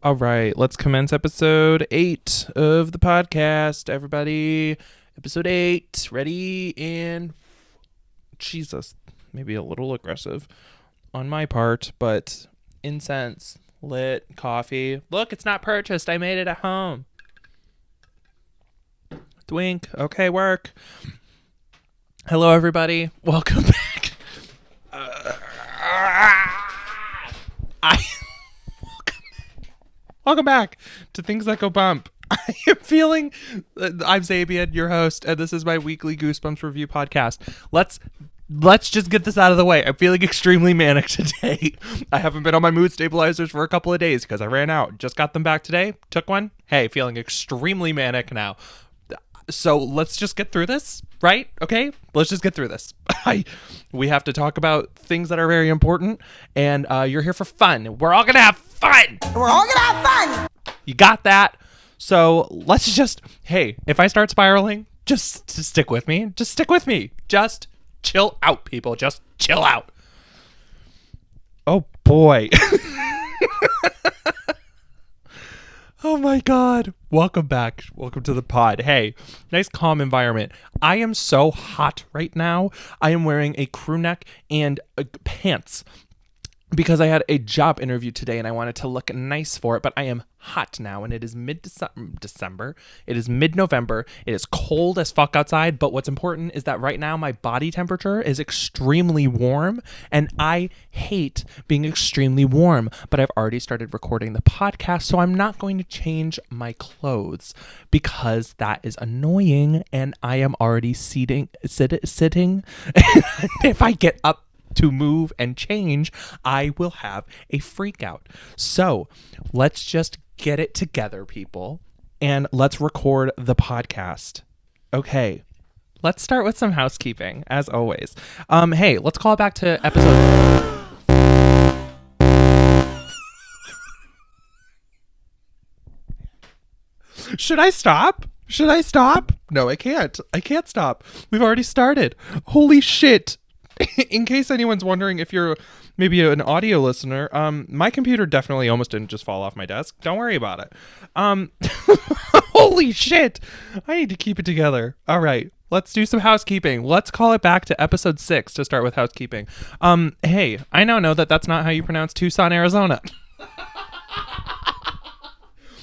All right, let's commence episode 8 of the podcast, everybody. Episode 8, ready, and Jesus, maybe a little aggressive on my part, but incense, lit, coffee. Look, it's not purchased. I made it at home. Twink. Okay, work. Hello, everybody. Welcome back. Welcome back to Things That Go Bump. I am feeling... I'm Zabian, your host, and this is my weekly Goosebumps review podcast. Let's just get this out of the way. I'm feeling extremely manic today. I haven't been on my mood stabilizers for a couple of days because I ran out. Just got them back today. Took one. Hey, feeling extremely manic now. So let's just get through this, right? Okay, let's just get through this. We have to talk about things that are very important, and you're here for fun. We're all gonna have fun. You got that? So let's just, hey, if I start spiraling, just stick with me. Just stick with me. Just chill out, people. Just chill out. Oh boy. Oh my God. Welcome back. Welcome to the pod. Hey, nice calm environment. I am so hot right now. I am wearing a crew neck and pants because I had a job interview today and I wanted to look nice for it, but I am hot now and it is mid-December. It is mid-November. It is cold as fuck outside, but what's important is that right now my body temperature is extremely warm and I hate being extremely warm, but I've already started recording the podcast, so I'm not going to change my clothes because that is annoying and I am already sitting. If I get up to move and change, I will have a freak out. So let's just get it together, people, and let's record the podcast. Okay, let's start with some housekeeping, as always. Hey, let's call back to episode... Should I stop? No, I can't. I can't stop. We've already started. Holy shit. In case anyone's wondering if you're maybe an audio listener, my computer definitely almost didn't just fall off my desk. Don't worry about it. Holy shit. I need to keep it together. All right. Let's do some housekeeping. Let's call it back to episode 6 to start with housekeeping. Hey, I now know that that's not how you pronounce Tucson, Arizona.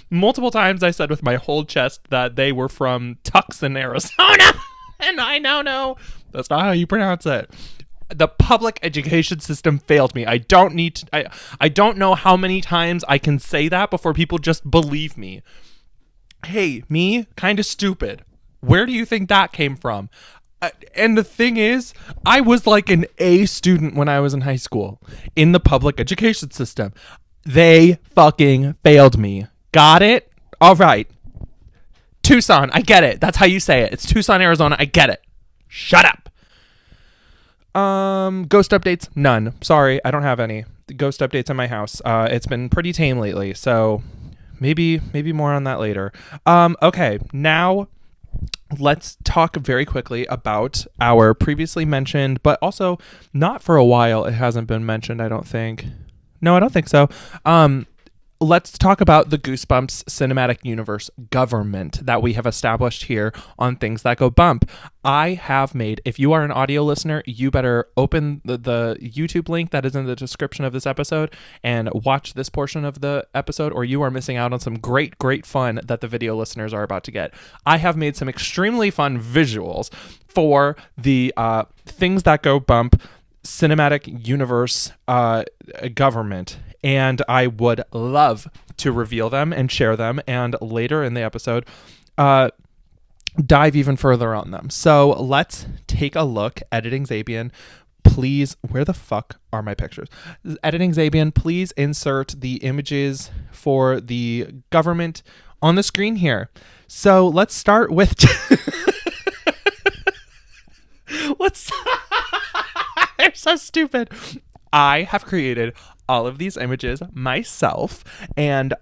Multiple times I said with my whole chest that they were from Tucson, Arizona. And I now know that's not how you pronounce it. The public education system failed me. I don't know how many times I can say that before people just believe me. Hey, me, kind of stupid. Where do you think that came from? And the thing is, I was like an A student when I was in high school in the public education system. They fucking failed me. Got it? All right. Tucson, I get it. That's how you say it. It's Tucson, Arizona. I get it. Shut up. Ghost updates? None. Sorry, I don't have any. The ghost updates in my house. It's been pretty tame lately, so maybe more on that later. Okay, now let's talk very quickly about our previously mentioned, but also not for a while. It hasn't been mentioned, I don't think. No, I don't think so. Let's talk about the Goosebumps cinematic universe government that we have established here on Things That Go Bump. I have made, if you are an audio listener, you better open the YouTube link that is in the description of this episode and watch this portion of the episode, or you are missing out on some great fun that the video listeners are about to get. I have made some extremely fun visuals for the Things That Go Bump cinematic universe government, and I would love to reveal them and share them, and later in the episode dive even further on them. So let's take a look. Editing Zabian, please, where the fuck are my pictures? Editing Zabian, please insert the images for the government on the screen here. So let's start with they're so stupid. I have created all of these images myself, and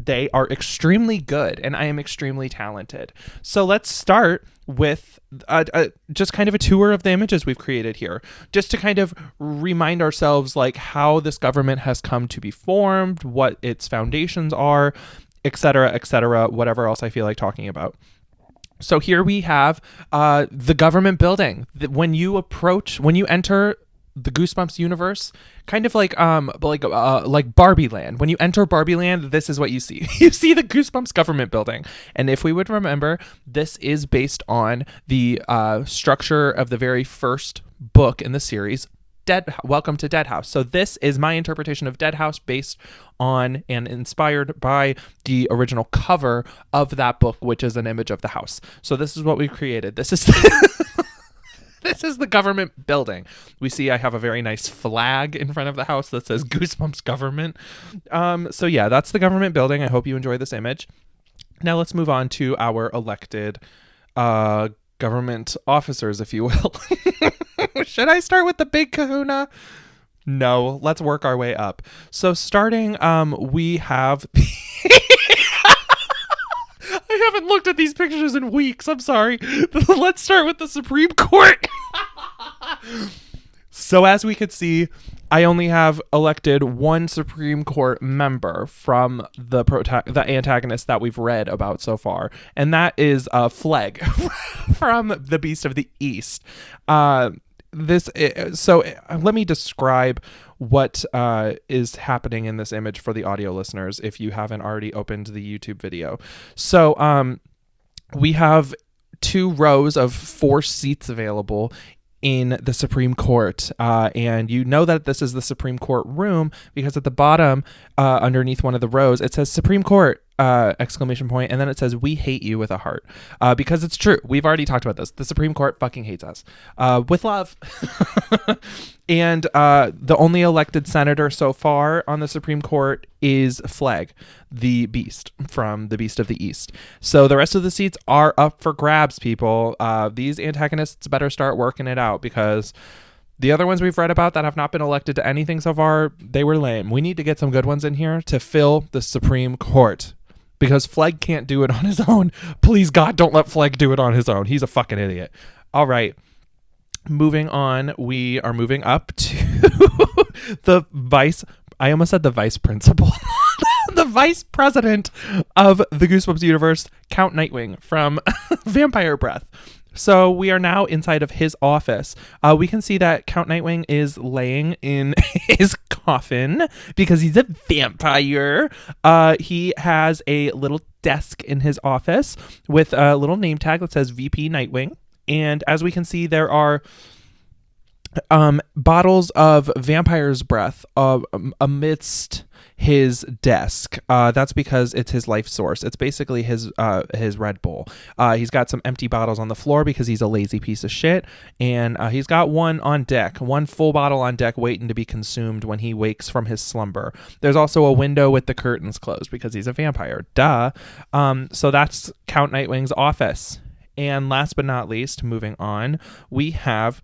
they are extremely good, and I am extremely talented. So let's start with just kind of a tour of the images we've created here, just to kind of remind ourselves like how this government has come to be formed, what its foundations are, etc., whatever else I feel like talking about. So here we have the government building. When you enter the Goosebumps universe, kind of like Barbie Land. When you enter Barbie Land, this is what you see. You see the Goosebumps government building. And if we would remember, this is based on the structure of the very first book in the series, Welcome to Dead House. So this is my interpretation of Dead House based on and inspired by the original cover of that book, which is an image of the house. So this is what we've created. This is this is the government building. We see I have a very nice flag in front of the house that says Goosebumps government. So yeah, that's the government building. I hope you enjoy this image. Now let's move on to our elected government officers, if you will. Should I start with the big kahuna? No, let's work our way up. So starting, we have... I haven't looked at these pictures in weeks. I'm sorry. Let's start with the Supreme Court. So as we could see, I only have elected one Supreme Court member from the antagonist that we've read about so far, and that is Flegg from The Beast of the East. So let me describe what is happening in this image for the audio listeners if you haven't already opened the YouTube video. So we have 2 rows of 4 seats available in the Supreme Court, and you know that this is the Supreme Court room because at the bottom, underneath one of the rows, it says Supreme Court ! And then it says we hate you with a heart, because it's true. We've already talked about this. The Supreme Court fucking hates us with love. And the only elected senator so far on the Supreme Court is Flegg, the Beast from The Beast of the East. So the rest of the seats are up for grabs, people. These antagonists better start working it out, because the other ones we've read about that have not been elected to anything so far, they were lame. We need to get some good ones in here to fill the Supreme Court, because Flegg can't do it on his own. Please, God, don't let Flegg do it on his own. He's a fucking idiot. All right. Moving on, we are moving up to the I almost said the vice principal. The vice president of the Goosebumps universe, Count Nightwing from Vampire Breath. So we are now inside of his office. We can see that Count Nightwing is laying in his coffin because he's a vampire. He has a little desk in his office with a little name tag that says VP Nightwing. And as we can see, there are bottles of vampire's breath amidst his desk. That's because it's his life source. It's basically his Red Bull. He's got some empty bottles on the floor because he's a lazy piece of shit, and he's got one on deck, one full bottle on deck waiting to be consumed when he wakes from his slumber. There's also a window with the curtains closed because he's a vampire. Duh. So that's Count Nightwing's office. And last but not least, moving on, we have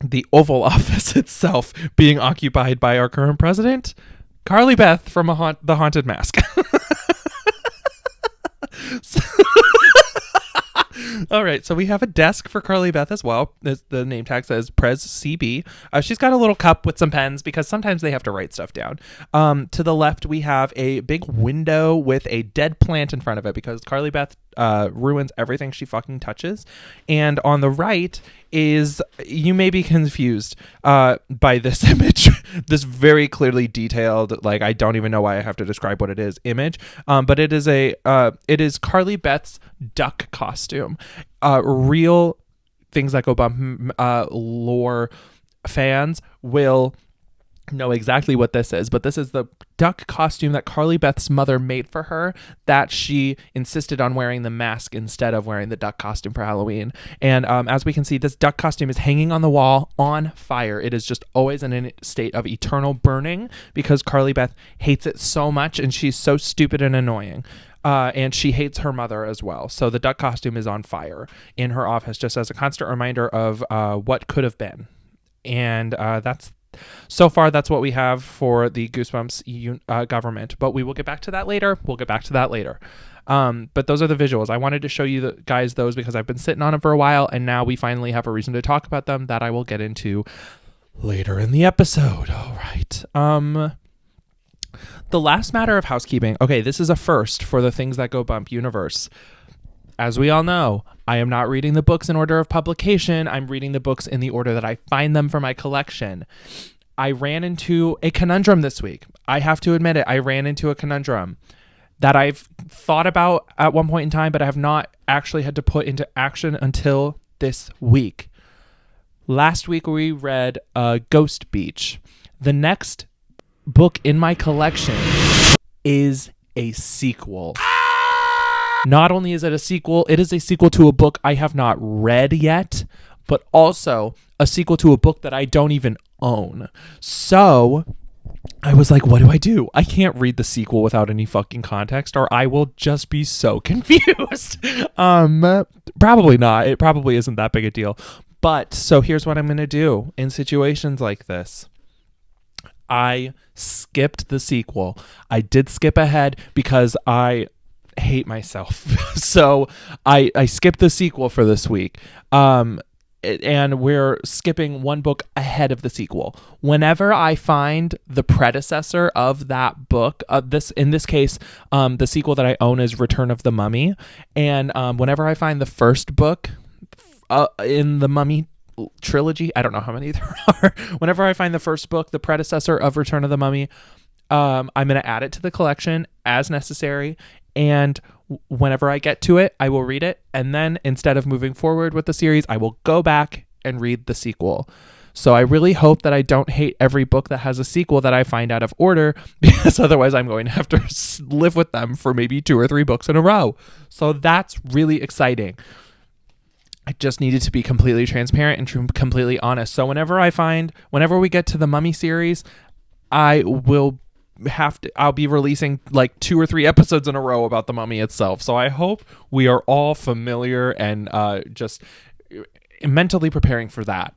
the Oval Office itself being occupied by our current president, Carly Beth from The Haunted Mask. All right, so we have a desk for Carly Beth as well. The name tag says Pres CB. She's got a little cup with some pens because sometimes they have to write stuff down. To the left, we have a big window with a dead plant in front of it because Carly Beth ruins everything she fucking touches. And on the right is, you may be confused by this image, this very clearly detailed, like I don't even know why I have to describe what it is, image. But it is Carly Beth's duck costume. Real Things That Go Bump lore fans will know exactly what this is, but this is the duck costume that Carly Beth's mother made for her, that she insisted on wearing the mask instead of wearing the duck costume for Halloween. And as we can see, this duck costume is hanging on the wall on fire. It is just always in a state of eternal burning because Carly Beth hates it so much, and she's so stupid and annoying. And she hates her mother as well. So the duck costume is on fire in her office, just as a constant reminder of what could have been. And so far, that's what we have for the Goosebumps government. But we will get back to that later. But those are the visuals. I wanted to show you guys those because I've been sitting on them for a while, and now we finally have a reason to talk about them that I will get into later in the episode. All right. The last matter of housekeeping. Okay, this is a first for the Things That Go Bump universe. As we all know, I am not reading the books in order of publication. I'm reading the books in the order that I find them for my collection. I ran into a conundrum this week. I have to admit it. I ran into a conundrum that I've thought about at one point in time, but I have not actually had to put into action until this week. Last week we read Ghost Beach. The next book in my collection is a sequel. Not only is it a sequel, it is a sequel to a book I have not read yet, but also a sequel to a book that I don't even own. So I was like, what do I do? I can't read the sequel without any fucking context, or I will just be so confused. Probably not. It probably isn't that big a deal. But so here's what I'm going to do in situations like this. I skipped the sequel. I did skip ahead because I hate myself. So I skipped the sequel for this week. And we're skipping one book ahead of the sequel. Whenever I find the predecessor of that book, in this case, the sequel that I own is Return of the Mummy. And whenever I find the first book in the Mummy trilogy, I don't know how many there are. Whenever I find the first book, the predecessor of Return of the Mummy, I'm going to add it to the collection as necessary. And whenever I get to it, I will read it. And then instead of moving forward with the series, I will go back and read the sequel. So I really hope that I don't hate every book that has a sequel that I find out of order, because otherwise I'm going to have to live with them for maybe 2 or 3 books in a row. So that's really exciting. I just needed to be completely transparent and completely honest. So whenever we get to the Mummy series, I'll be releasing like 2 or 3 episodes in a row about the Mummy itself. So I hope we are all familiar and just mentally preparing for that.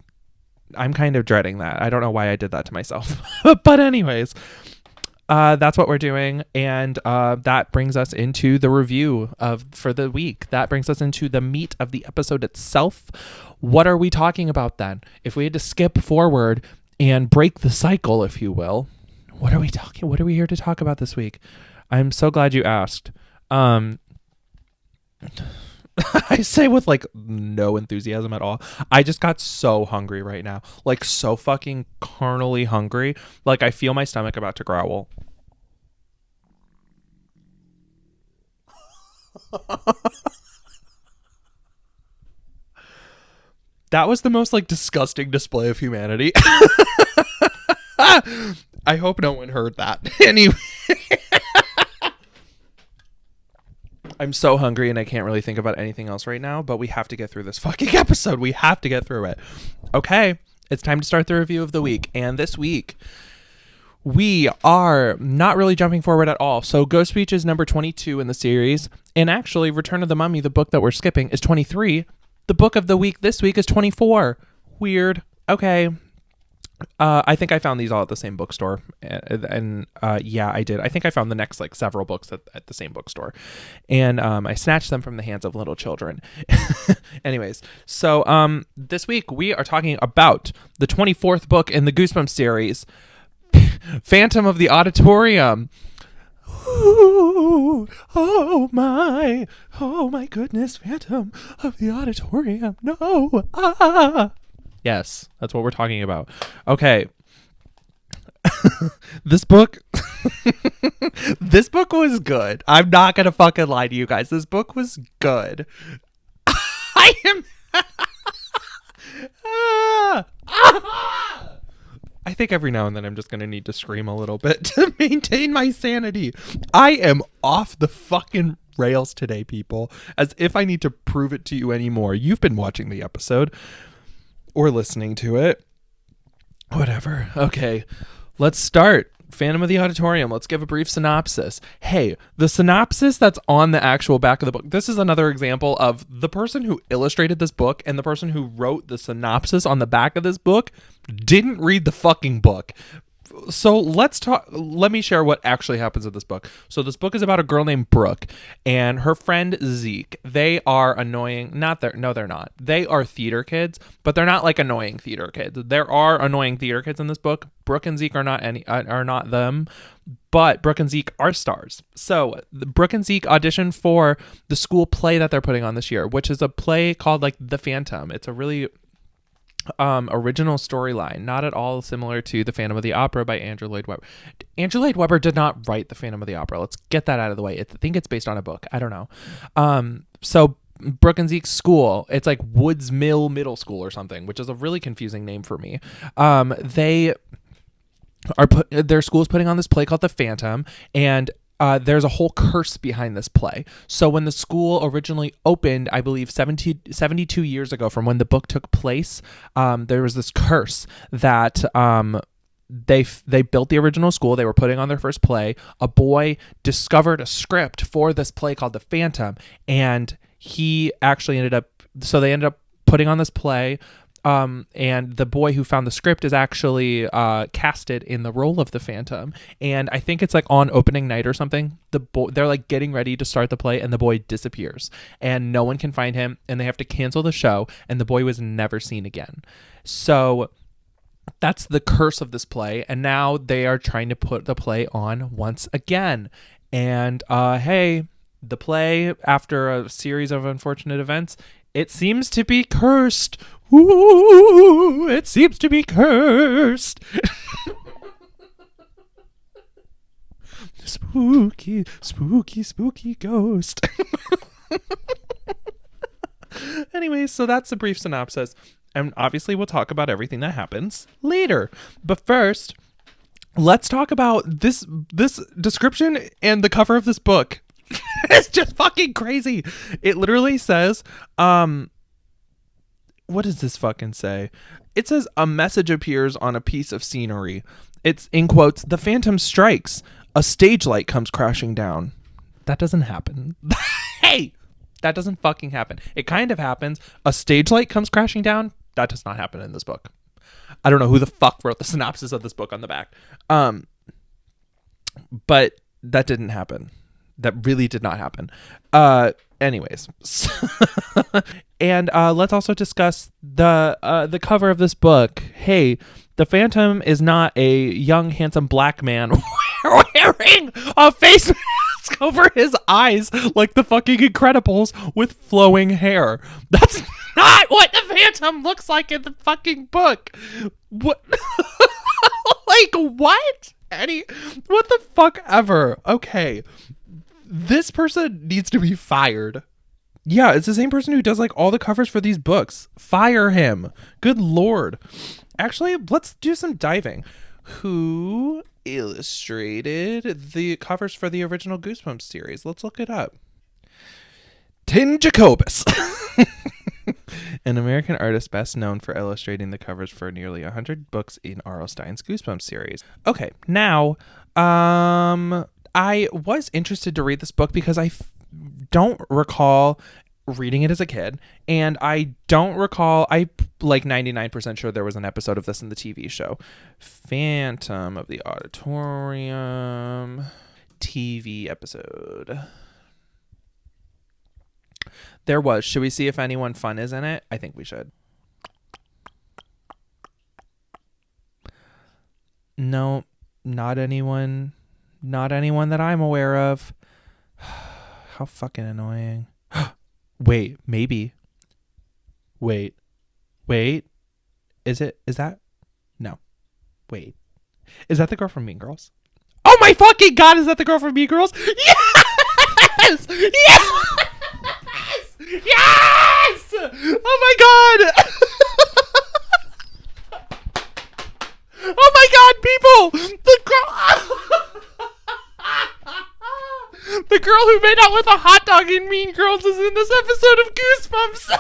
I'm kind of dreading that. I don't know why I did that to myself. But anyways, that's what we're doing. And that brings us into the review for the week. That brings us into the meat of the episode itself. What are we talking about then? If we had to skip forward and break the cycle, if you will, what are we here to talk about this week? I'm so glad you asked. I say with like no enthusiasm at all. I just got so hungry right now. Like so fucking carnally hungry. Like I feel my stomach about to growl. That was the most like disgusting display of humanity. I hope no one heard that. Anyway. I'm so hungry and I can't really think about anything else right now, but we have to get through this fucking episode. We have to get through it. Okay, it's time to start the review of the week. And this week, we are not really jumping forward at all. So Ghost Beach is number 22 in the series. And actually, Return of the Mummy, the book that we're skipping, is 23. The book of the week this week is 24. Weird. Okay. I think I found these all at the same bookstore, and yeah, I did. I think I found the next like several books at the same bookstore, and I snatched them from the hands of little children. Anyways, so this week we are talking about the 24th book in the Goosebumps series, Phantom of the Auditorium. Ooh, oh my goodness, Phantom of the Auditorium. No, Yes, that's what we're talking about. Okay. This book was good. I'm not going to fucking lie to you guys. This book was good. I am I think every now and then I'm just going to need to scream a little bit to maintain my sanity. I am off the fucking rails today, people. As if I need to prove it to you anymore. You've been watching the episode. Or listening to it. Whatever. Okay. Let's start. Phantom of the Auditorium. Let's give a brief synopsis. Hey, the synopsis that's on the actual back of the book. This is another example of the person who illustrated this book and the person who wrote the synopsis on the back of this book didn't read the fucking book. So let's talk. Let me share what actually happens in this book. So this book is about a girl named Brooke and her friend Zeke. They are annoying. No, they're not. They are theater kids, but they're not like annoying theater kids. There are annoying theater kids in this book. Brooke and Zeke are not them, but Brooke and Zeke are stars. So Brooke and Zeke audition for the school play that they're putting on this year, which is a play called like The Phantom. It's a really original storyline, not at all similar to The Phantom of the Opera by Andrew Lloyd Webber. Andrew Lloyd Webber did not write The Phantom of the Opera. Let's get that out of the way. I think it's based on a book. I don't know. So Brooke and Zeke's school, it's like Woods Mill Middle School or something, which is a really confusing name for me. Their school is putting on this play called The Phantom, and there's a whole curse behind this play. So when the school originally opened, I believe 72 years ago from when the book took place, there was this curse that they built the original school. They were putting on their first play. A boy discovered a script for this play called The Phantom, and he actually ended up putting on this play. And the boy who found the script is actually casted in the role of the Phantom, and I think it's like on opening night or something. They're like getting ready to start the play, and the boy disappears, and no one can find him, and they have to cancel the show, and the boy was never seen again. So that's the curse of this play, and now they are trying to put the play on once again. And hey, the play, after a series of unfortunate events, it seems to be cursed. Ooh, it seems to be cursed. Spooky, spooky, spooky ghost. Anyways, so that's a brief synopsis. And obviously we'll talk about everything that happens later. But first, let's talk about this description and the cover of this book. It's just fucking crazy. It literally says, what does this fucking say? It says a message appears on a piece of scenery. It's in quotes, "The Phantom strikes. A stage light comes crashing down." That doesn't happen. Hey, that doesn't fucking happen. It kind of happens. A stage light comes crashing down. That does not happen in this book. I don't know who the fuck wrote the synopsis of this book on the back. But that didn't happen. That really did not happen. Anyways. And let's also discuss the cover of this book. Hey, the Phantom is not a young, handsome black man wearing a face mask over his eyes like the fucking Incredibles with flowing hair. That's not what the Phantom looks like in the fucking book. What? Like, what? What the fuck ever? Okay. This person needs to be fired. Yeah, it's the same person who does like all the covers for these books. Fire him. Good Lord. Actually, let's do some diving. Who illustrated the covers for the original Goosebumps series? Let's look it up. Tim Jacobus. An American artist best known for illustrating the covers for nearly 100 books in R.L. Stine's Goosebumps series. Okay, now, I was interested to read this book because I don't recall reading it as a kid, and I don't recall, I like 99% sure there was an episode of this in the TV show. Phantom of the Auditorium TV episode. There was. Should we see if anyone fun is in it? I think we should. No, not anyone. Not anyone that I'm aware of. How fucking annoying. Wait, maybe. Wait. Is that? No. Wait. Is that the girl from Mean Girls? Oh my fucking God, is that the girl from Mean Girls? Yes! Yes! Yes! Oh my God! Oh my God, people! The girl who made out with a hot dog in Mean Girls is in this episode of Goosebumps.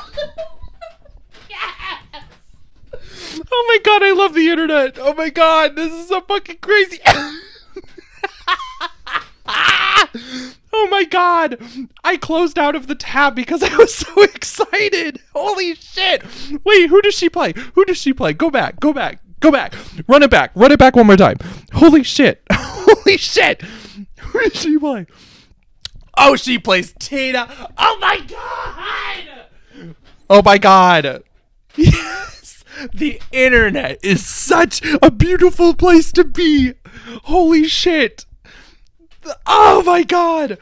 Yes! Oh my God, I love the internet. Oh my God, this is so fucking crazy. Oh my God, I closed out of the tab because I was so excited. Holy shit. Wait, who does she play? Go back. Go back. Run it back one more time. Holy shit. Holy shit. Who does she play? Oh, she plays Tina. Oh my god. Oh my god. Yes. The internet is such a beautiful place to be. Holy shit. Oh my god.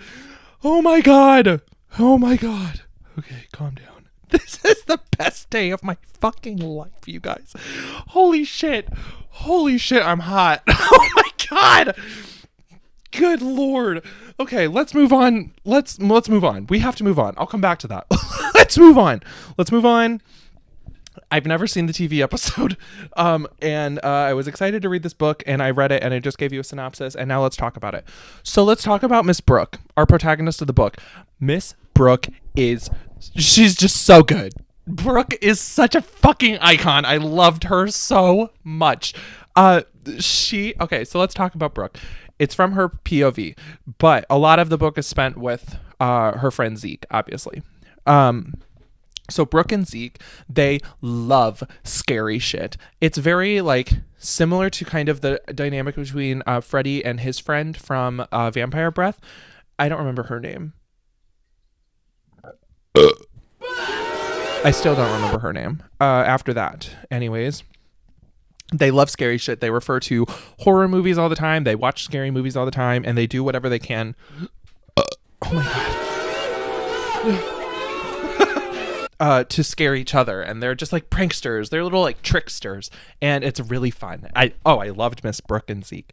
Oh my god. Oh my god. Okay, calm down. This is the best day of my fucking life, you guys. Holy shit. Holy shit, I'm hot. Oh my god. Good lord. Okay, let's move on. Let's move on. We have to move on. I'll come back to that. Let's move on. I've never seen the TV episode, and I was excited to read this book, and I read it, and I just gave you a synopsis, and now let's talk about it. So let's talk about Miss Brooke, our protagonist of the book. Miss Brooke she's just so good. Brooke is such a fucking icon. I loved her so much. Okay, so let's talk about Brooke. It's from her POV, but a lot of the book is spent with her friend Zeke, obviously. So Brooke and Zeke, they love scary shit. It's very like similar to kind of the dynamic between Freddie and his friend from Vampire Breath. I don't remember her name. I still don't remember her name after that. Anyways, they love scary shit. They refer to horror movies all the time. They watch scary movies all the time, and they do whatever they can. Oh my god. To scare each other, and they're just like pranksters. They're little like tricksters, and it's really fun. I loved Miss Brooke and Zeke.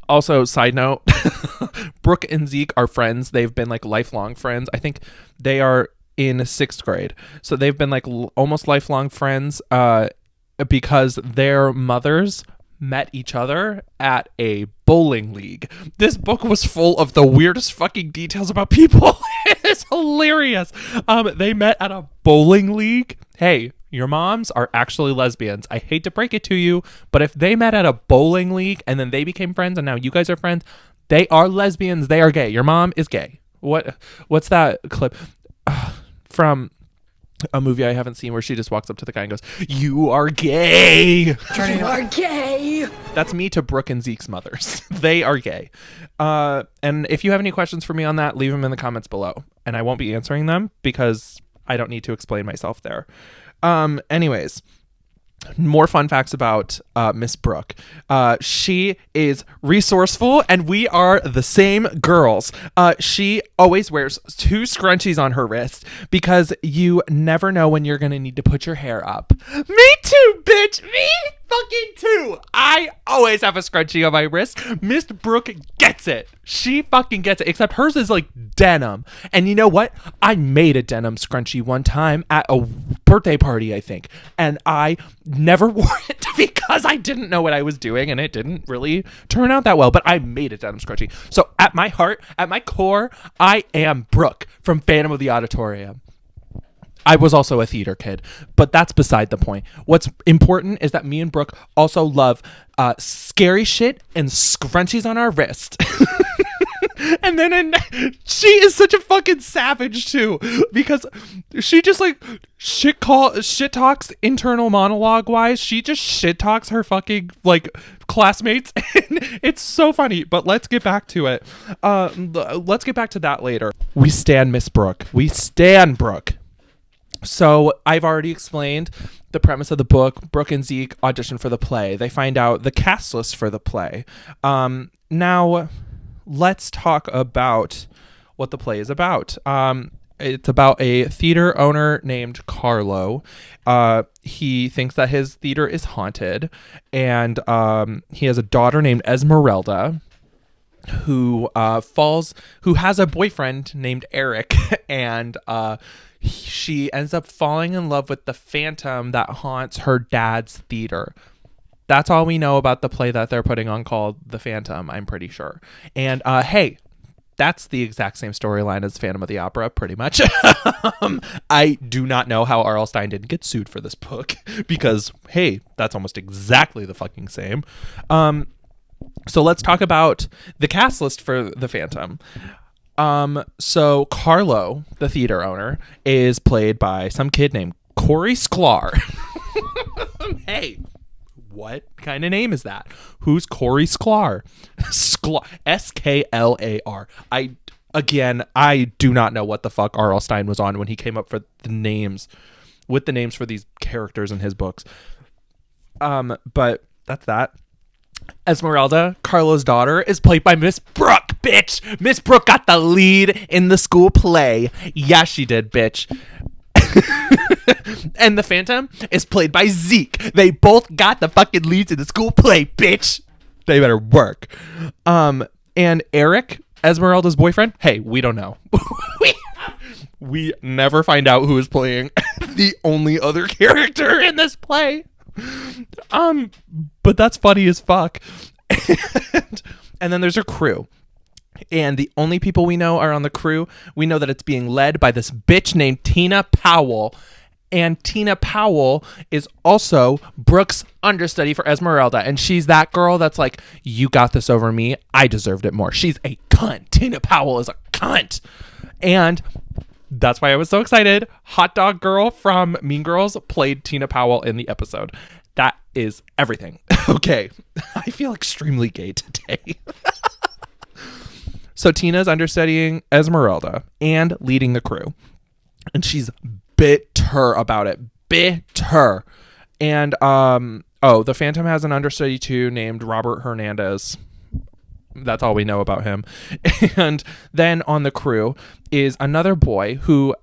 Also, side note, Brooke and Zeke are friends. They've been like lifelong friends. I think they are in 6th grade, so they've been like almost lifelong friends because their mothers met each other at a bowling league. This book was full of the weirdest fucking details about people. It's hilarious. They met at a bowling league. Hey, your moms are actually lesbians. I hate to break it to you, but if they met at a bowling league and then they became friends and now you guys are friends, they are lesbians. They are gay. Your mom is gay. What's that clip from a movie I haven't seen where she just walks up to the guy and goes, "You are gay." You are gay. That's me to Brooke and Zeke's mothers. They are gay. And if you have any questions for me on that, leave them in the comments below. And I won't be answering them because I don't need to explain myself there. Anyways, more fun facts about Miss Brooke. She is resourceful, and we are the same girls. She always wears 2 scrunchies on her wrist because you never know when you're gonna need to put your hair up. Me too, bitch. Me fucking too. I always have a scrunchie on my wrist. Miss Brooke gets it. She fucking gets it, except hers is like denim. And you know what? I made a denim scrunchie one time at a birthday party, I think. And I never wore it because I didn't know what I was doing and it didn't really turn out that well. But I made a denim scrunchie. So at my heart, at my core, I am Brooke from Phantom of the Auditorium. I was also a theater kid, but that's beside the point. What's important is that me and Brooke also love scary shit and scrunchies on our wrist. And then she is such a fucking savage too, because she just like shit talks internal monologue wise. She just shit talks her fucking like classmates, and it's so funny. But let's get back to it. Let's get back to that later. We stan Miss Brooke. We stan Brooke. So I've already explained the premise of the book. Brooke and Zeke audition for the play. They find out the cast list for the play. Now let's talk about what the play is about. It's about a theater owner named Carlo. He thinks that his theater is haunted, and he has a daughter named Esmeralda who has a boyfriend named Eric, and she ends up falling in love with the phantom that haunts her dad's theater. That's all we know about the play that they're putting on called The Phantom, I'm pretty sure. And hey, that's the exact same storyline as Phantom of the Opera, pretty much. I do not know how R.L. Stine didn't get sued for this book because, hey, that's almost exactly the fucking same. So let's talk about the cast list for The Phantom. So Carlo, the theater owner, is played by some kid named Corey Sklar. Hey, what kind of name is that? Who's Corey Sklar? Sklar. I do not know what the fuck R.L. Stine was on when he came up with the names for these characters in his books. But that's that. Esmeralda, Carla's daughter, is played by Miss Brooke, bitch. Miss Brooke got the lead in the school play. Yeah, she did, bitch. And the Phantom is played by Zeke. They both got the fucking leads in the school play, bitch. They better work. And Eric, Esmeralda's boyfriend, hey, we don't know. We never find out who is playing the only other character in this play. But that's funny as fuck. And then there's a crew. And the only people we know are on the crew. We know that it's being led by this bitch named Tina Powell. And Tina Powell is also Brooke's understudy for Esmeralda. And she's that girl that's like, you got this over me. I deserved it more. She's a cunt. Tina Powell is a cunt. And that's why I was so excited. Hot Dog Girl from Mean Girls played Tina Powell in the episode. That is everything. Okay. I feel extremely gay today. So Tina's understudying Esmeralda and leading the crew. And she's bitter about it. Bitter. And, the Phantom has an understudy too named Robert Hernandez. That's all we know about him. And then on the crew is another boy who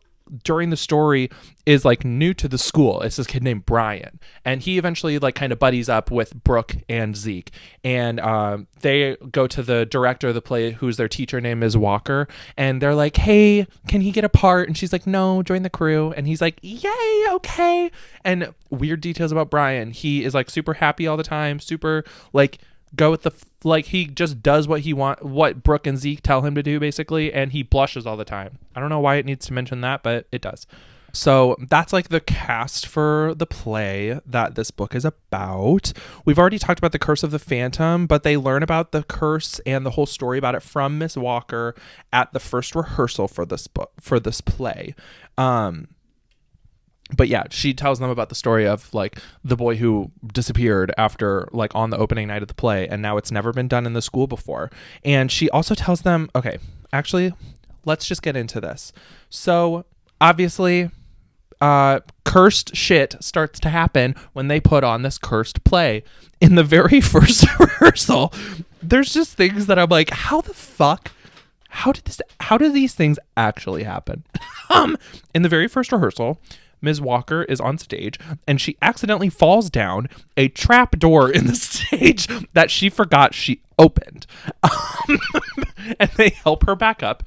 during the story is like new to the school. It's this kid named Brian, and he eventually like kind of buddies up with Brooke and Zeke, and they go to the director of the play, who's their teacher named Ms. Walker, and they're like, hey, can he get a part? And she's like, no, join the crew. And he's like, yay, okay. And weird details about Brian, he is like super happy all the time, super like go with the like he just does what Brooke and Zeke tell him to do basically, and he blushes all the time. I don't know why it needs to mention that, but it does. So that's like the cast for the play that this book is about. We've already talked about the Curse of the Phantom, but they learn about the curse and the whole story about it from Miss Walker at the first rehearsal for this book, for this play. But yeah, she tells them about the story of like the boy who disappeared after like on the opening night of the play, and now it's never been done in the school before. And she also tells them, okay, actually, let's just get into this. So obviously, cursed shit starts to happen when they put on this cursed play. In the very first rehearsal, there's just things that I'm like, how the fuck? How did these things actually happen? In the very first rehearsal, Ms. Walker is on stage and she accidentally falls down a trap door in the stage that she forgot she opened. And they help her back up.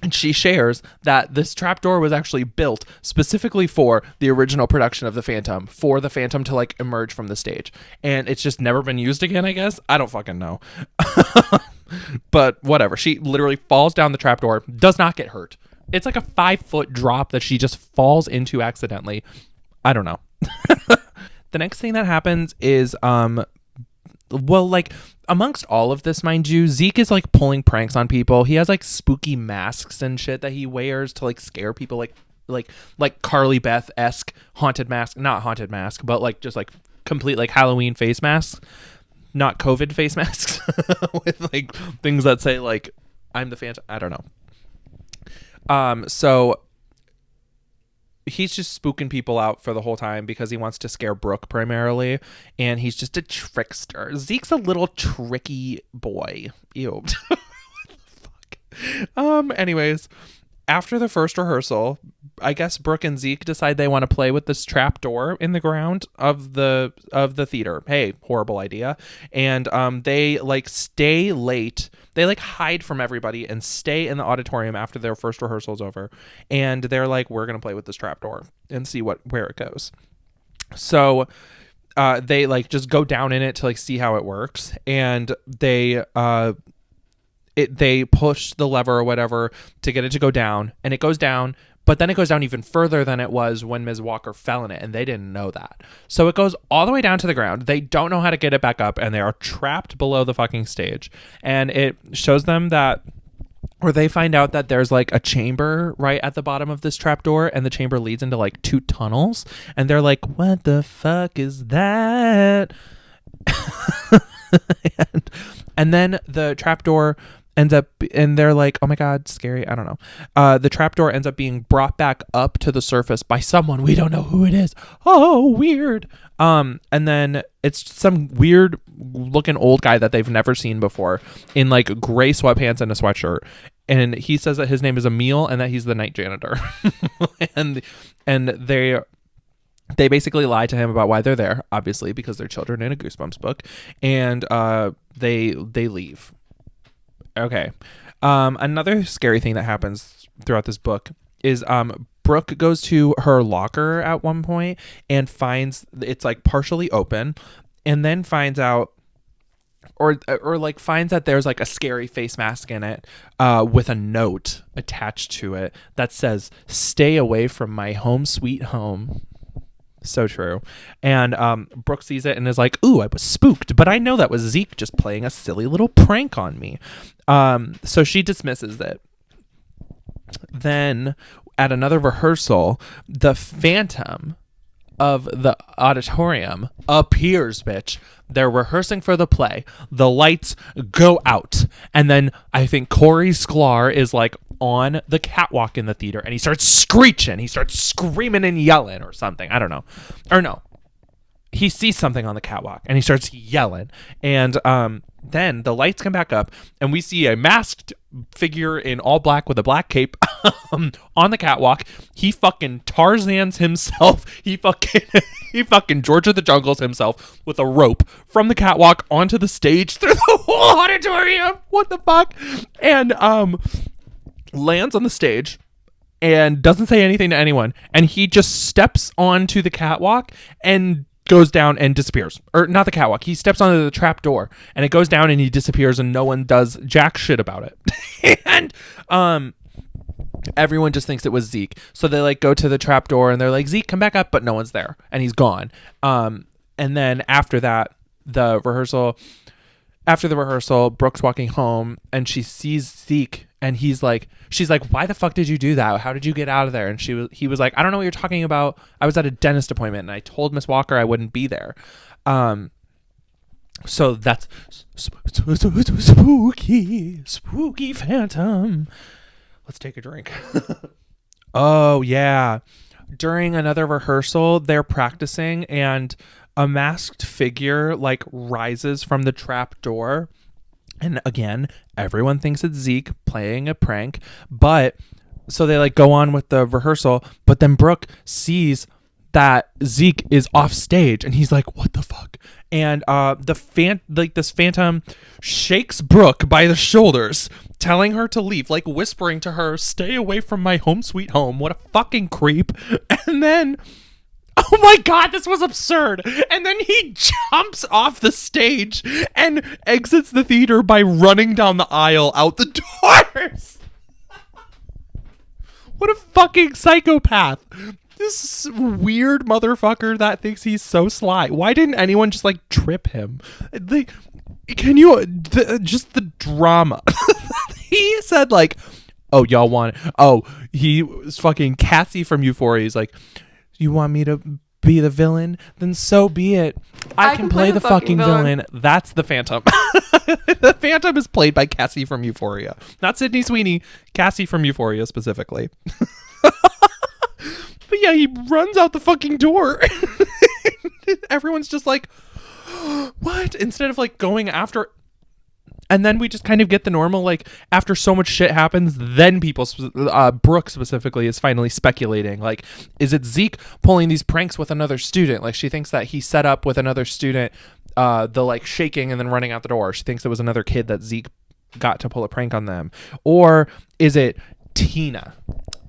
And she shares that this trapdoor was actually built specifically for the original production of The Phantom, for the Phantom to like emerge from the stage. And it's just never been used again, I guess. I don't fucking know. But whatever. She literally falls down the trapdoor, does not get hurt. It's like a 5-foot drop that she just falls into accidentally. I don't know. The next thing that happens is, like amongst all of this, mind you, Zeke is like pulling pranks on people. He has like spooky masks and shit that he wears to like scare people, like Carly Beth-esque haunted mask, not haunted mask, but like just like complete like Halloween face masks, not COVID face masks with like things that say like I'm the Phantom. I don't know. So he's just spooking people out for the whole time because he wants to scare Brooke primarily, and he's just a trickster. Zeke's a little tricky boy. Ew. What the fuck? Anyways, after the first rehearsal, I guess Brooke and Zeke decide they want to play with this trap door in the ground of the theater. Hey, horrible idea. And they like stay late. They like hide from everybody and stay in the auditorium after their first rehearsal's over. And they're like, we're going to play with this trap door and see where it goes. So they like just go down in it to like see how it works. And they push the lever or whatever to get it to go down, and it goes down, but then it goes down even further than it was when Ms. Walker fell in it, and they didn't know that. So it goes all the way down to the ground. They don't know how to get it back up, and they are trapped below the fucking stage. And it shows them that, Or they find out that there's like a chamber right at the bottom of this trapdoor, and the chamber leads into like 2 tunnels, and they're like, what the fuck is that? and then the trapdoor ends up, and they're like, oh my god, scary. I don't know. The trapdoor ends up being brought back up to the surface by someone. We don't know who it is. Oh, weird. And then it's some weird looking old guy that they've never seen before in like gray sweatpants and a sweatshirt. And he says that his name is Emil and that he's the night janitor. and they basically lie to him about why they're there, obviously, because they're children in a Goosebumps book. And they leave. Okay. Another scary thing that happens throughout this book is Brooke goes to her locker at one point and finds it's like partially open, and then finds out or like finds that there's like a scary face mask in it with a note attached to it that says, "Stay away from my home sweet home." So true. And Brooke sees it and is like, ooh, I was spooked, but I know that was Zeke just playing a silly little prank on me. So she dismisses it. Then at another rehearsal, the Phantom of the Auditorium appears, bitch. They're rehearsing for the play. The lights go out. And then I think Corey Sklar is like on the catwalk in the theater, and he starts screeching. He starts screaming and yelling or something. I don't know. Or no. He sees something on the catwalk and he starts yelling. And then the lights come back up and we see a masked figure in all black with a black cape on the catwalk. He fucking Tarzans himself. He fucking George of the Jungles himself with a rope from the catwalk onto the stage through the whole auditorium. What the fuck? And lands on the stage and doesn't say anything to anyone. And he just steps onto the catwalk and goes down and disappears. Or not the catwalk. He steps onto the trap door and it goes down and he disappears and no one does jack shit about it. And everyone just thinks it was Zeke. So they like go to the trap door and they're like, Zeke, come back up, but no one's there and he's gone. And then after that, after the rehearsal, Brooke's walking home and she sees Zeke and she's like, why the fuck did you do that? How did you get out of there? And he was like, I don't know what you're talking about. I was at a dentist appointment and I told Miss Walker I wouldn't be there. So that's spooky Phantom. Let's take a drink. Oh yeah. During another rehearsal, they're practicing and a masked figure like rises from the trap door. And again, everyone thinks it's Zeke playing a prank, but so they like go on with the rehearsal, but then Brooke sees that Zeke is off stage and he's like, what the fuck? And this Phantom shakes Brooke by the shoulders, telling her to leave, like whispering to her, stay away from my home sweet home. What a fucking creep. And then, oh my god, this was absurd. And then he jumps off the stage and exits the theater by running down the aisle out the doors. What a fucking psychopath. This weird motherfucker that thinks he's so sly. Why didn't anyone just like trip him? Just the drama. He said like, oh, y'all want it. Oh, he was fucking Cassie from Euphoria. He's like, you want me to be the villain? Then so be it. I can play the fucking villain. That's the Phantom. The Phantom is played by Cassie from Euphoria. Not Sydney Sweeney. Cassie from Euphoria specifically. But yeah, he runs out the fucking door. Everyone's just like, what? Instead of like going after... And then we just kind of get the normal, like, after so much shit happens, then people, Brooke specifically, is finally speculating, like, is it Zeke pulling these pranks with another student? Like, she thinks that he set up with another student, the, like, shaking and then running out the door. She thinks it was another kid that Zeke got to pull a prank on them. Or is it Tina?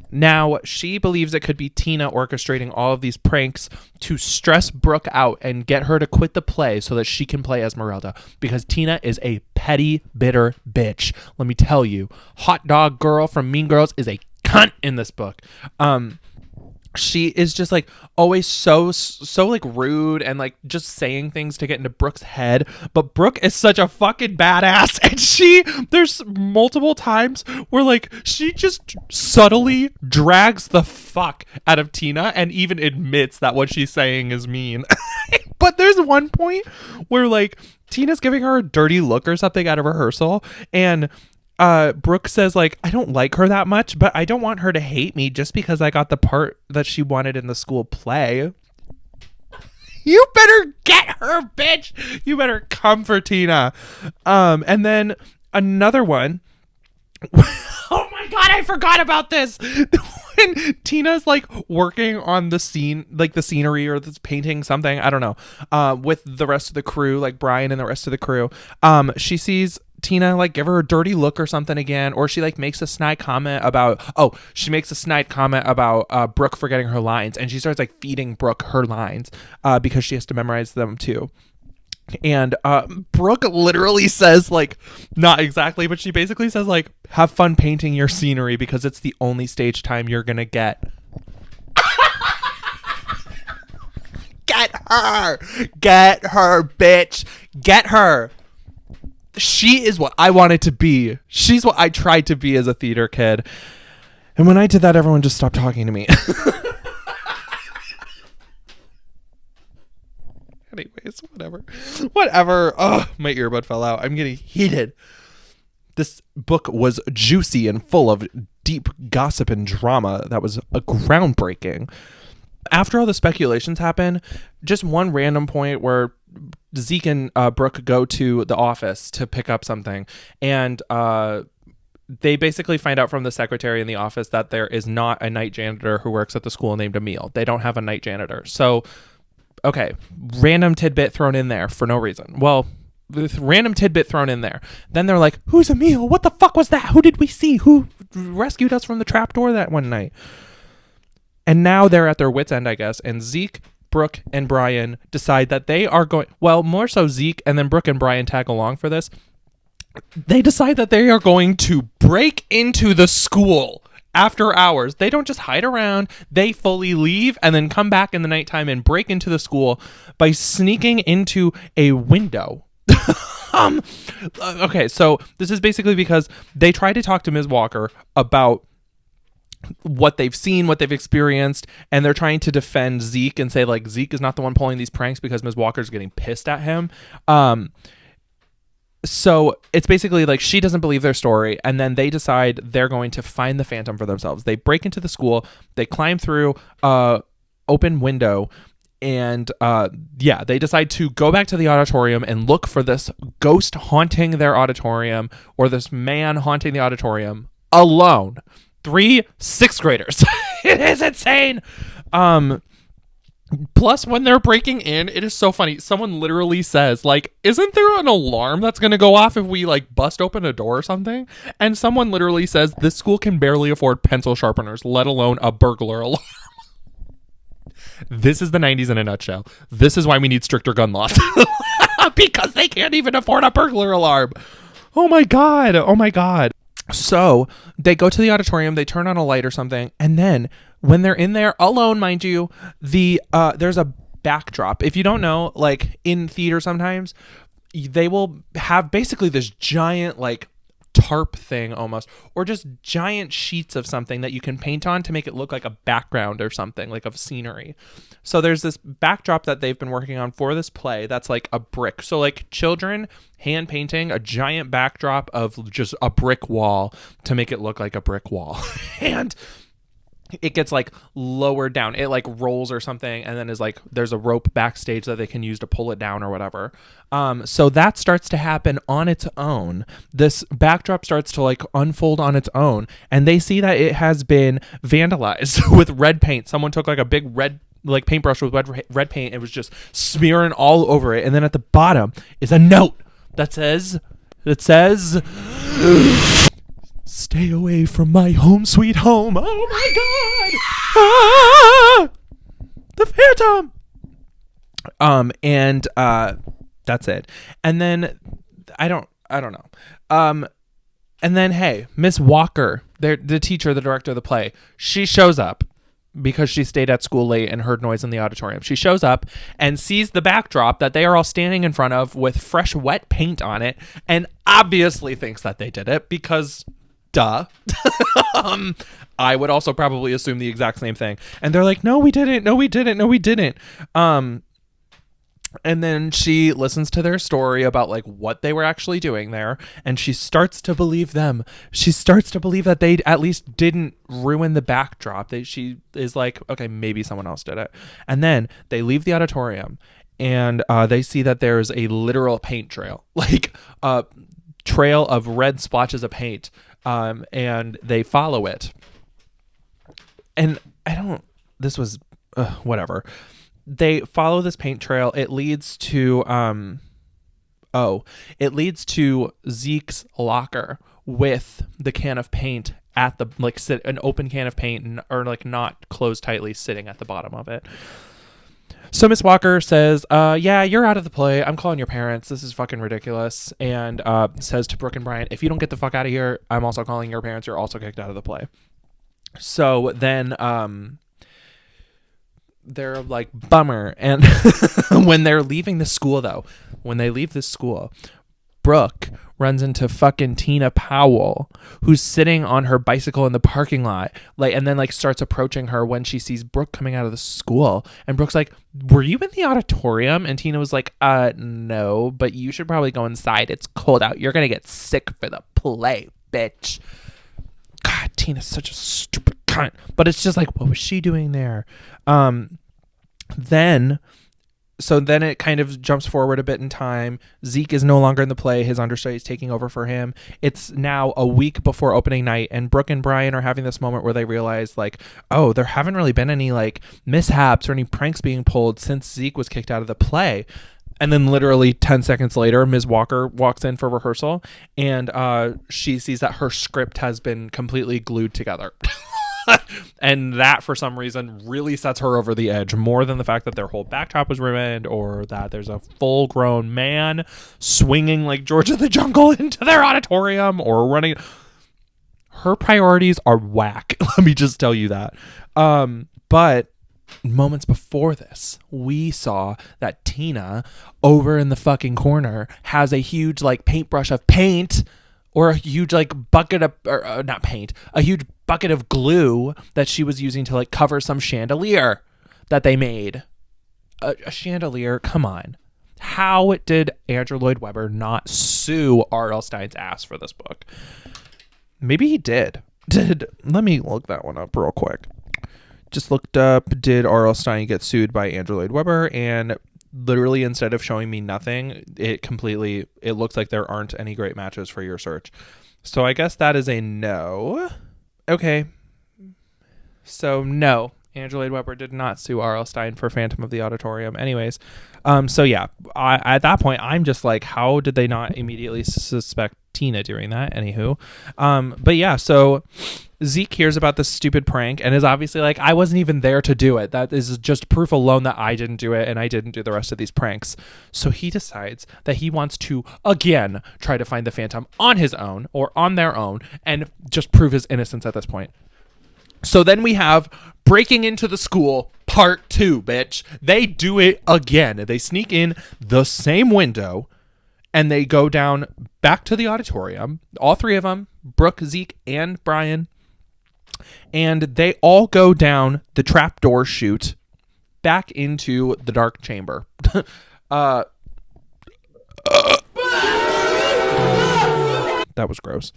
Now, she believes it could be Tina orchestrating all of these pranks to stress Brooke out and get her to quit the play so that she can play Esmeralda, because Tina is a petty, bitter bitch. Let me tell you, Hot Dog Girl from Mean Girls is a cunt in this book. she is just like always so like rude and like just saying things to get into Brooke's head. But Brooke is such a fucking badass, and there's multiple times where like she just subtly drags the fuck out of Tina and even admits that what she's saying is mean. But there's one point where like Tina's giving her a dirty look or something at a rehearsal, and Brooke says like, I don't like her that much, but I don't want her to hate me just because I got the part that she wanted in the school play. You better get her, bitch. You better come for Tina. And then another one. Oh my God, I forgot about this. When Tina's like working on the scene, like the scenery or this painting something, I don't know, with the rest of the crew, like Brian and the rest of the crew, she sees Tina like give her a dirty look or something again, or she like makes a snide comment about Brooke forgetting her lines, and she starts like feeding Brooke her lines because she has to memorize them too. And Brooke literally says like, not exactly, but she basically says like, have fun painting your scenery because it's the only stage time you're gonna get. Get her, bitch. Get her. She is what I wanted to be. She's what I tried to be as a theater kid. And when I did that, everyone just stopped talking to me. Anyways, whatever. Oh, my earbud fell out. I'm getting heated. This book was juicy and full of deep gossip and drama that was groundbreaking. After all the speculations happen, just one random point where Zeke and Brooke go to the office to pick up something, and they basically find out from the secretary in the office that there is not a night janitor who works at the school named Emil. They don't have a night janitor. So, okay, random tidbit thrown in there for no reason. Well, random tidbit thrown in there. Then they're like, who's Emil? What the fuck was that? Who did we see? Who rescued us from the trapdoor that one night? And now they're at their wits' end, I guess. And Zeke, Brooke, and Brian decide that they are going... Well, more so Zeke, and then Brooke and Brian tag along for this. They decide that they are going to break into the school after hours. They don't just hide around. They fully leave and then come back in the nighttime and break into the school by sneaking into a window. Okay, so this is basically because they try to talk to Ms. Walker about what they've seen, what they've experienced, and they're trying to defend Zeke and say like Zeke is not the one pulling these pranks because Ms. Walker's getting pissed at him. So it's basically like she doesn't believe their story, and then they decide they're going to find the Phantom for themselves. They break into the school, they climb through open window, and they decide to go back to the auditorium and look for this ghost haunting their auditorium, or this man haunting the auditorium alone. 3 6th graders. It is insane. Plus, when they're breaking in, it is so funny. Someone literally says, like, isn't there an alarm that's going to go off if we, like, bust open a door or something? And someone literally says, this school can barely afford pencil sharpeners, let alone a burglar alarm. This is the 90s in a nutshell. This is why we need stricter gun laws. Because they can't even afford a burglar alarm. Oh, my God. Oh, my God. So they go to the auditorium, they turn on a light or something, and then when they're in there alone, mind you, there's a backdrop. If you don't know, like in theater sometimes they will have basically this giant like tarp thing almost, or just giant sheets of something that you can paint on to make it look like a background or something, like of scenery. So there's this backdrop that they've been working on for this play that's like a brick. So like children hand painting a giant backdrop of just a brick wall to make it look like a brick wall. And it gets like lowered down. It like rolls or something, and then is like there's a rope backstage that they can use to pull it down or whatever. So that starts to happen on its own. This backdrop starts to like unfold on its own, and they see that it has been vandalized with red paint. Someone took like a big red like paintbrush with red paint and was just smearing all over it. And then at the bottom is a note that says stay away from my home sweet home. Oh my God. The Phantom. And that's it. And then I don't know. And then, hey, Miss Walker, the teacher, the director of the play, she shows up. because she stayed at school late and heard noise in the auditorium. She shows up and sees the backdrop that they are all standing in front of with fresh wet paint on it, and obviously thinks that they did it because duh. I would also probably assume the exact same thing. And they're like, no, we didn't. No, we didn't. No, we didn't. And then she listens to their story about like what they were actually doing there, and she starts to believe them. She starts to believe that they at least didn't ruin the backdrop. She is like, okay, maybe someone else did it. And then they leave the auditorium, and they see that there's a literal paint trail, like a trail of red splotches of paint, and they follow it. And whatever. They follow this paint trail. It leads to Zeke's locker with the can of paint at the an open can of paint, or like not closed tightly, sitting at the bottom of it. So Miss Walker says, yeah, you're out of the play. I'm calling your parents. This is fucking ridiculous. And says to Brooke and Brian, if you don't get the fuck out of here, I'm also calling your parents. You're also kicked out of the play. So then they're like, bummer. And when they're leaving the school, though, when they leave the school, Brooke runs into fucking Tina Powell, who's sitting on her bicycle in the parking lot, and then starts approaching her when she sees Brooke coming out of the school. And Brooke's like, were you in the auditorium? And Tina was like, no, but you should probably go inside. It's cold out. You're gonna get sick for the play, bitch. God, Tina's such a stupid cunt. But it's just like, what was she doing there? Then it kind of jumps forward a bit in time. Zeke is no longer in the play. His understudy is taking over for him. It's now a week before opening night, and Brooke and Brian are having this moment where they realize, oh, there haven't really been any mishaps or any pranks being pulled since Zeke was kicked out of the play. And then literally 10 seconds later, Ms. Walker walks in for rehearsal, and she sees that her script has been completely glued together. And that, for some reason, really sets her over the edge, more than the fact that their whole backdrop was ruined, or that there's a full-grown man swinging like George of the Jungle into their auditorium, or running. Her priorities are whack. Let me just tell you that. But moments before this, we saw that Tina, over in the fucking corner, has a huge paintbrush of paint, or a huge bucket of, or not paint, a huge bucket of glue that she was using to cover some chandelier that they made. A chandelier? Come on. How did Andrew Lloyd Webber not sue R.L. Stine's ass for this book? Maybe he did. Let me look that one up real quick. Just looked up, did R.L. Stine get sued by Andrew Lloyd Webber? And literally, instead of showing me nothing, it looks like there aren't any great matches for your search. So I guess that is a no. Okay. So no, Andrew Lloyd Webber did not sue R.L. Stine for Phantom of the Auditorium. Anyways, so yeah, at that point, I'm just like, how did they not immediately suspect Tina doing that? Anywho, but yeah, so Zeke hears about this stupid prank and is obviously like, I wasn't even there to do it. That is just proof alone that I didn't do it, and I didn't do the rest of these pranks. So he decides that he wants to again try to find the Phantom on his own, or on their own, and just prove his innocence at this point. So then we have breaking into the school part 2, bitch. They do it again. They sneak in the same window, and they go down back to the auditorium. All three of them, Brooke, Zeke, and Brian. And they all go down the trapdoor chute back into the dark chamber. That was gross.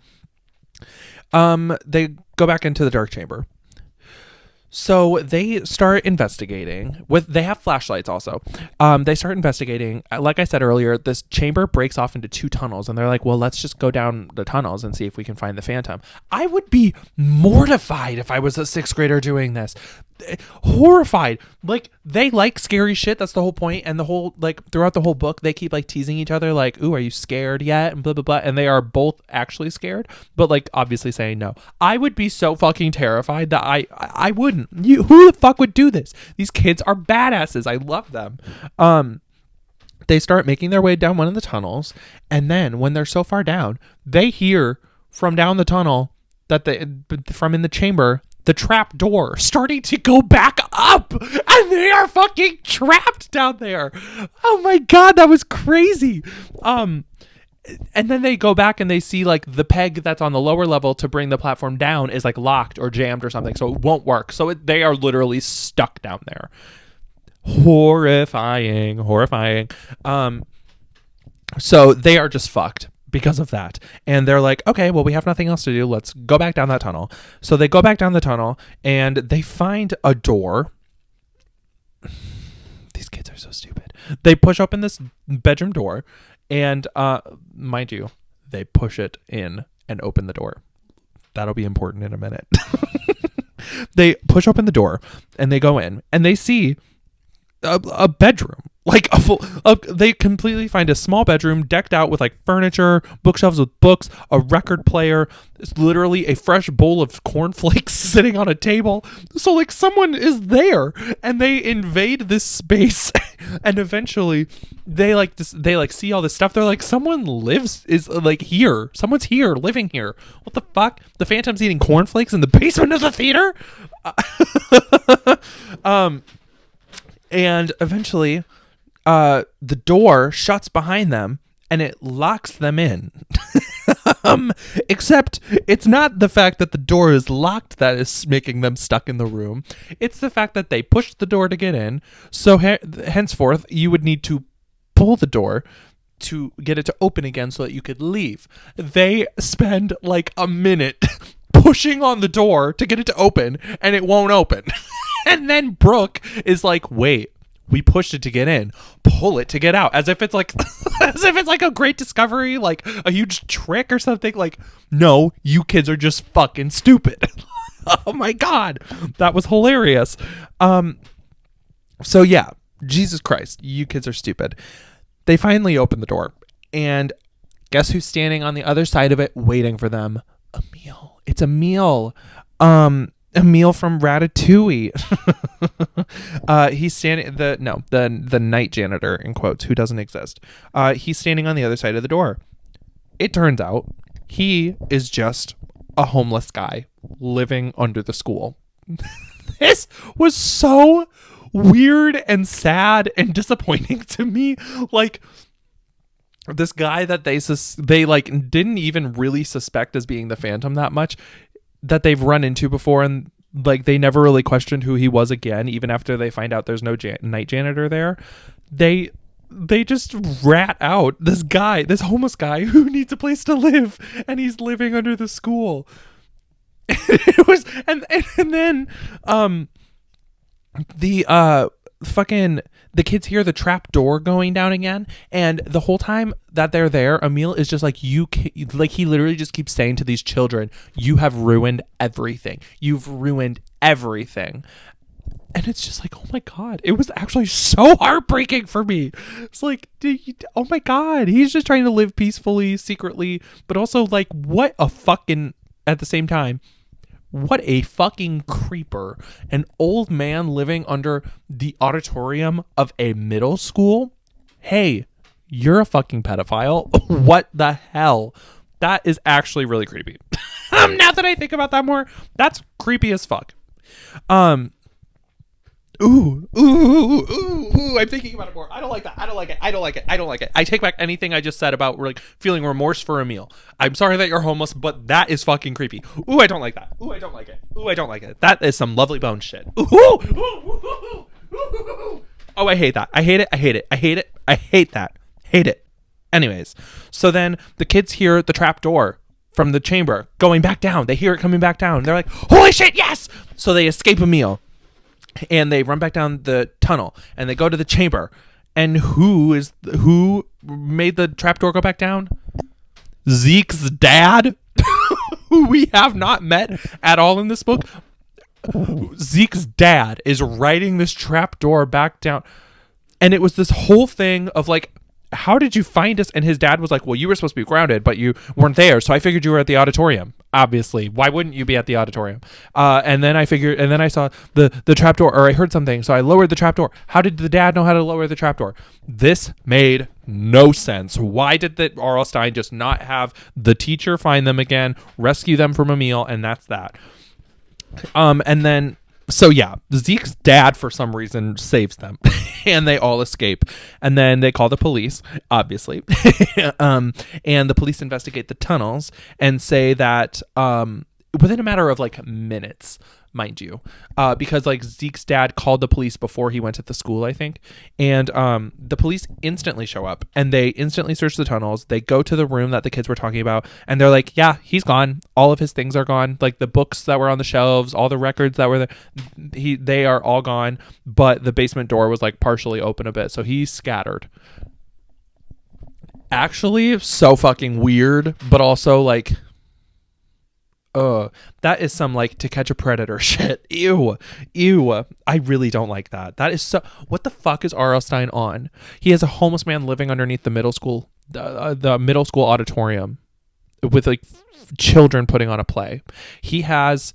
They go back into the dark chamber. So they start investigating. They have flashlights also. They start investigating. Like I said earlier, this chamber breaks off into 2 tunnels, and they're like, well, let's just go down the tunnels and see if we can find the Phantom. I would be mortified if I was a 6th grader doing this. Horrified. They like scary shit. That's the whole point. And the whole, throughout the whole book, they keep teasing each other ooh, are you scared yet? And blah, blah, blah. And they are both actually scared, but obviously saying no. I would be so fucking terrified that I wouldn't. Who the fuck would do this? These kids are badasses. I love them. They start making their way down one of the tunnels, and then when they're so far down, they hear from down the tunnel from in the chamber the trap door starting to go back up, and they are fucking trapped down there. Oh my God, that was crazy. And then they go back and they see like the peg that's on the lower level to bring the platform down is like locked or jammed or something, so it won't work. So they are literally stuck down there. Horrifying. So they are just fucked because of that. And they're like, okay, well, we have nothing else to do. Let's go back down that tunnel. So they go back down the tunnel and they find a door. These kids are so stupid. They push open this bedroom door. And mind you, they push it in and open the door. That'll be important in a minute. They push open the door and they go in and they see a bedroom, like they completely find a small bedroom decked out with like furniture, bookshelves with books, a record player. It's literally a fresh bowl of cornflakes sitting on a table. So like someone is there and they invade this space and eventually they see all this stuff. They're like, someone is like here. Someone's here living here. What the fuck? The Phantom's eating cornflakes in the basement of the theater? And eventually, the door shuts behind them and it locks them in. Except it's not the fact that the door is locked that is making them stuck in the room. It's the fact that they pushed the door to get in. So henceforth, you would need to pull the door to get it to open again so that you could leave. They spend like a minute pushing on the door to get it to open and it won't open. And then Brooke is like, wait, we pushed it to get in, pull it to get out, as if it's like a great discovery, like a huge trick or something. Like, no, you kids are just fucking stupid. Oh my God, that was hilarious. So yeah, Jesus Christ, you kids are stupid. They finally open the door and guess who's standing on the other side of it waiting for them? Emile. It's Emile. Emile from Ratatouille. He's standing the night janitor in quotes who doesn't exist. He's standing on the other side of the door. It turns out he is just a homeless guy living under the school. This was so weird and sad and disappointing to me. Like, this guy that they like didn't even really suspect as being the Phantom that much, that they've run into before, and like they never really questioned who he was again, even after they find out there's no night janitor there. They just rat out this homeless guy who needs a place to live, and he's living under the school. It was and then the kids hear the trap door going down again, and the whole time that they're there, Emile is just like, he literally just keeps saying to these children, you have ruined everything. You've ruined everything. And it's just like, oh my God, it was actually so heartbreaking for me. It's like, oh my God, he's just trying to live peacefully, secretly, but also like, at the same time, what a fucking creeper. An old man living under the auditorium of a middle school. Hey, you're a fucking pedophile. What the hell? That is actually really creepy. Now that I think about that more, that's creepy as fuck. Ooh, I'm thinking about it more. I don't like that. I don't like it. I take back anything I just said about like feeling remorse for Emile. I'm sorry that you're homeless, but that is fucking creepy. Ooh, I don't like that. Ooh, I don't like it. That is some lovely bone shit. Ooh. Oh, I hate that. I hate that. Hate it. Anyways, so then the kids hear the trap door from the chamber going back down. They hear it coming back down. They're like, holy shit, yes! So they escape Emile. And they run back down the tunnel and they go to the chamber. And who made the trapdoor go back down? Zeke's dad, who we have not met at all in this book. Zeke's dad is riding this trapdoor back down. And it was this whole thing of like, how did you find us? And his dad was like, well, you were supposed to be grounded, but you weren't there. So I figured you were at the auditorium. Obviously, why wouldn't you be at the auditorium? And then I saw the trapdoor, or I heard something. So I lowered the trapdoor. How did the dad know how to lower the trapdoor? This made no sense. Why did the R.L. Stine just not have the teacher find them again, rescue them from Emile, and that's that? And then, so yeah, Zeke's dad for some reason saves them, and they all escape. And then they call the police, obviously. And the police investigate the tunnels and say that within a matter of like minutes, mind you, because like Zeke's dad called the police before he went to the school, I think, and the police instantly show up and they instantly search the tunnels. They go to the room that the kids were talking about, and they're like, yeah, he's gone. All of his things are gone, like the books that were on the shelves, all the records that were there, they are all gone, but the basement door was like partially open a bit, so he's scattered. Actually, so fucking weird, but also like, that is some like To Catch a Predator shit. Ew. I really don't like that. That is so. What the fuck is R.L. Stine on? He has a homeless man living underneath the middle school, the middle school auditorium, with like children putting on a play. He has,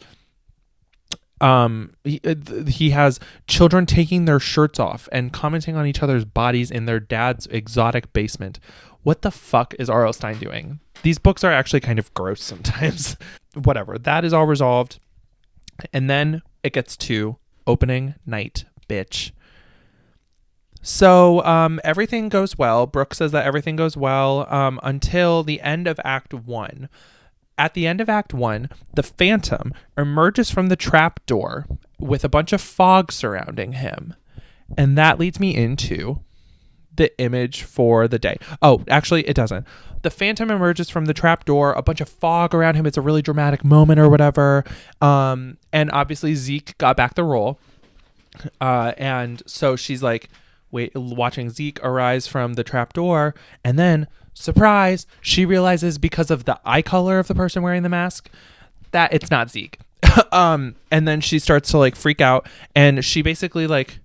he has children taking their shirts off and commenting on each other's bodies in their dad's exotic basement. What the fuck is R.L. Stine doing? These books are actually kind of gross sometimes. Whatever. That is all resolved. And then it gets to opening night, bitch. So everything goes well. Brooke says that everything goes well until the end of Act 1. At the end of Act 1, the Phantom emerges from the trap door with a bunch of fog surrounding him. And that leads me into the image for the day. Oh, actually, it doesn't. The Phantom emerges from the trap door, a bunch of fog around him. It's a really dramatic moment or whatever. And obviously Zeke got back the role. And so she's like, watching Zeke arise from the trap door. And then, surprise, she realizes because of the eye color of the person wearing the mask that it's not Zeke. And then she starts to like freak out. And she basically like,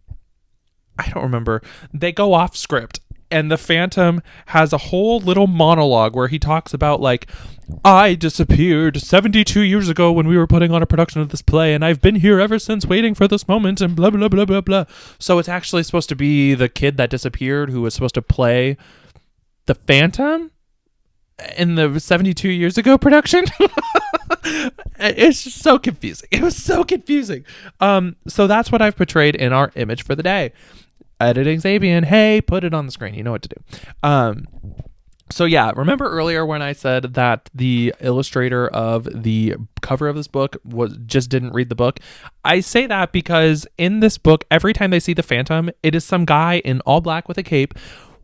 I don't remember. They go off script, and the Phantom has a whole little monologue where he talks about like, I disappeared 72 years ago when we were putting on a production of this play, and I've been here ever since waiting for this moment, and blah, blah, blah, blah, blah. So it's actually supposed to be the kid that disappeared who was supposed to play the Phantom in the 72 years ago production. It's just so confusing. It was so confusing. So that's what I've portrayed in our image for the day. Editing Zabian, hey, put it on the screen. You know what to do. So yeah, remember earlier when I said that the illustrator of the cover of this book just didn't read the book? I say that because in this book, every time they see the Phantom, it is some guy in all black with a cape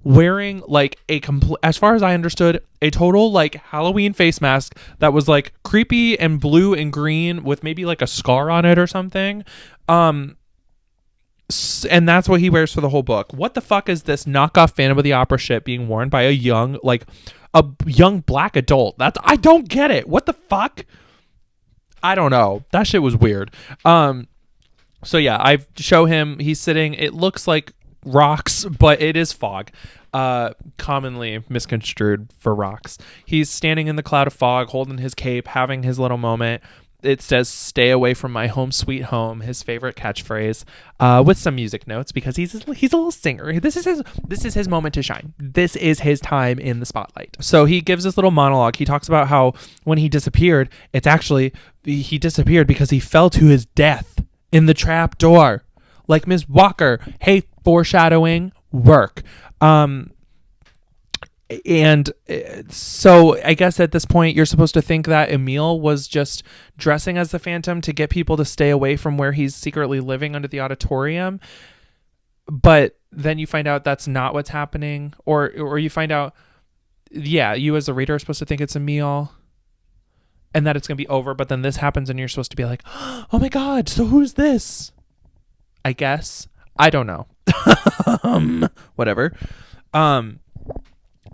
wearing like as far as I understood, a total like Halloween face mask that was like creepy and blue and green with maybe like a scar on it or something. And that's what he wears for the whole book. What the fuck is this knockoff Phantom of the Opera shit being worn by a young black adult? I don't get it. What the fuck? I don't know. That shit was weird. So yeah, I show him. He's sitting. It looks like rocks, but it is fog. Commonly misconstrued for rocks. He's standing in the cloud of fog, holding his cape, having his little moment. It says, "Stay away from my home sweet home," his favorite catchphrase, with some music notes because he's a little singer. This is his moment to shine. This is his time in the spotlight. So he gives this little monologue. He talks about how when he disappeared, he disappeared because he fell to his death in the trap door. Like Miss Walker. Hey, foreshadowing work. And so I guess at this point you're supposed to think that Emil was just dressing as the Phantom to get people to stay away from where he's secretly living under the auditorium. But then you find out that's not what's happening, or you find out, yeah, you as a reader are supposed to think it's Emil and that it's going to be over. But then this happens and you're supposed to be like, oh my God, so who's this? I guess. I don't know. Whatever.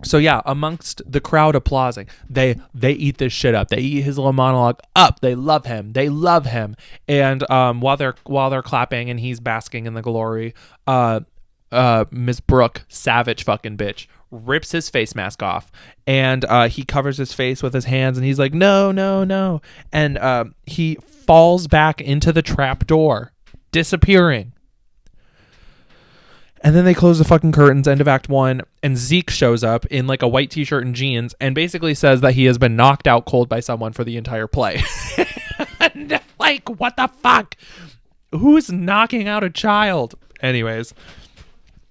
So yeah, amongst the crowd applauding, they eat this shit up. They eat his little monologue up. They love him. And while they're clapping and he's basking in the glory, Miss Brooke, savage fucking bitch, rips his face mask off, and he covers his face with his hands, and he's like, no, and he falls back into the trap door, disappearing. And then they close the fucking curtains, end of Act 1, and Zeke shows up in like a white t-shirt and jeans and basically says that he has been knocked out cold by someone for the entire play. And Like, what the fuck? Who's knocking out a child? Anyways,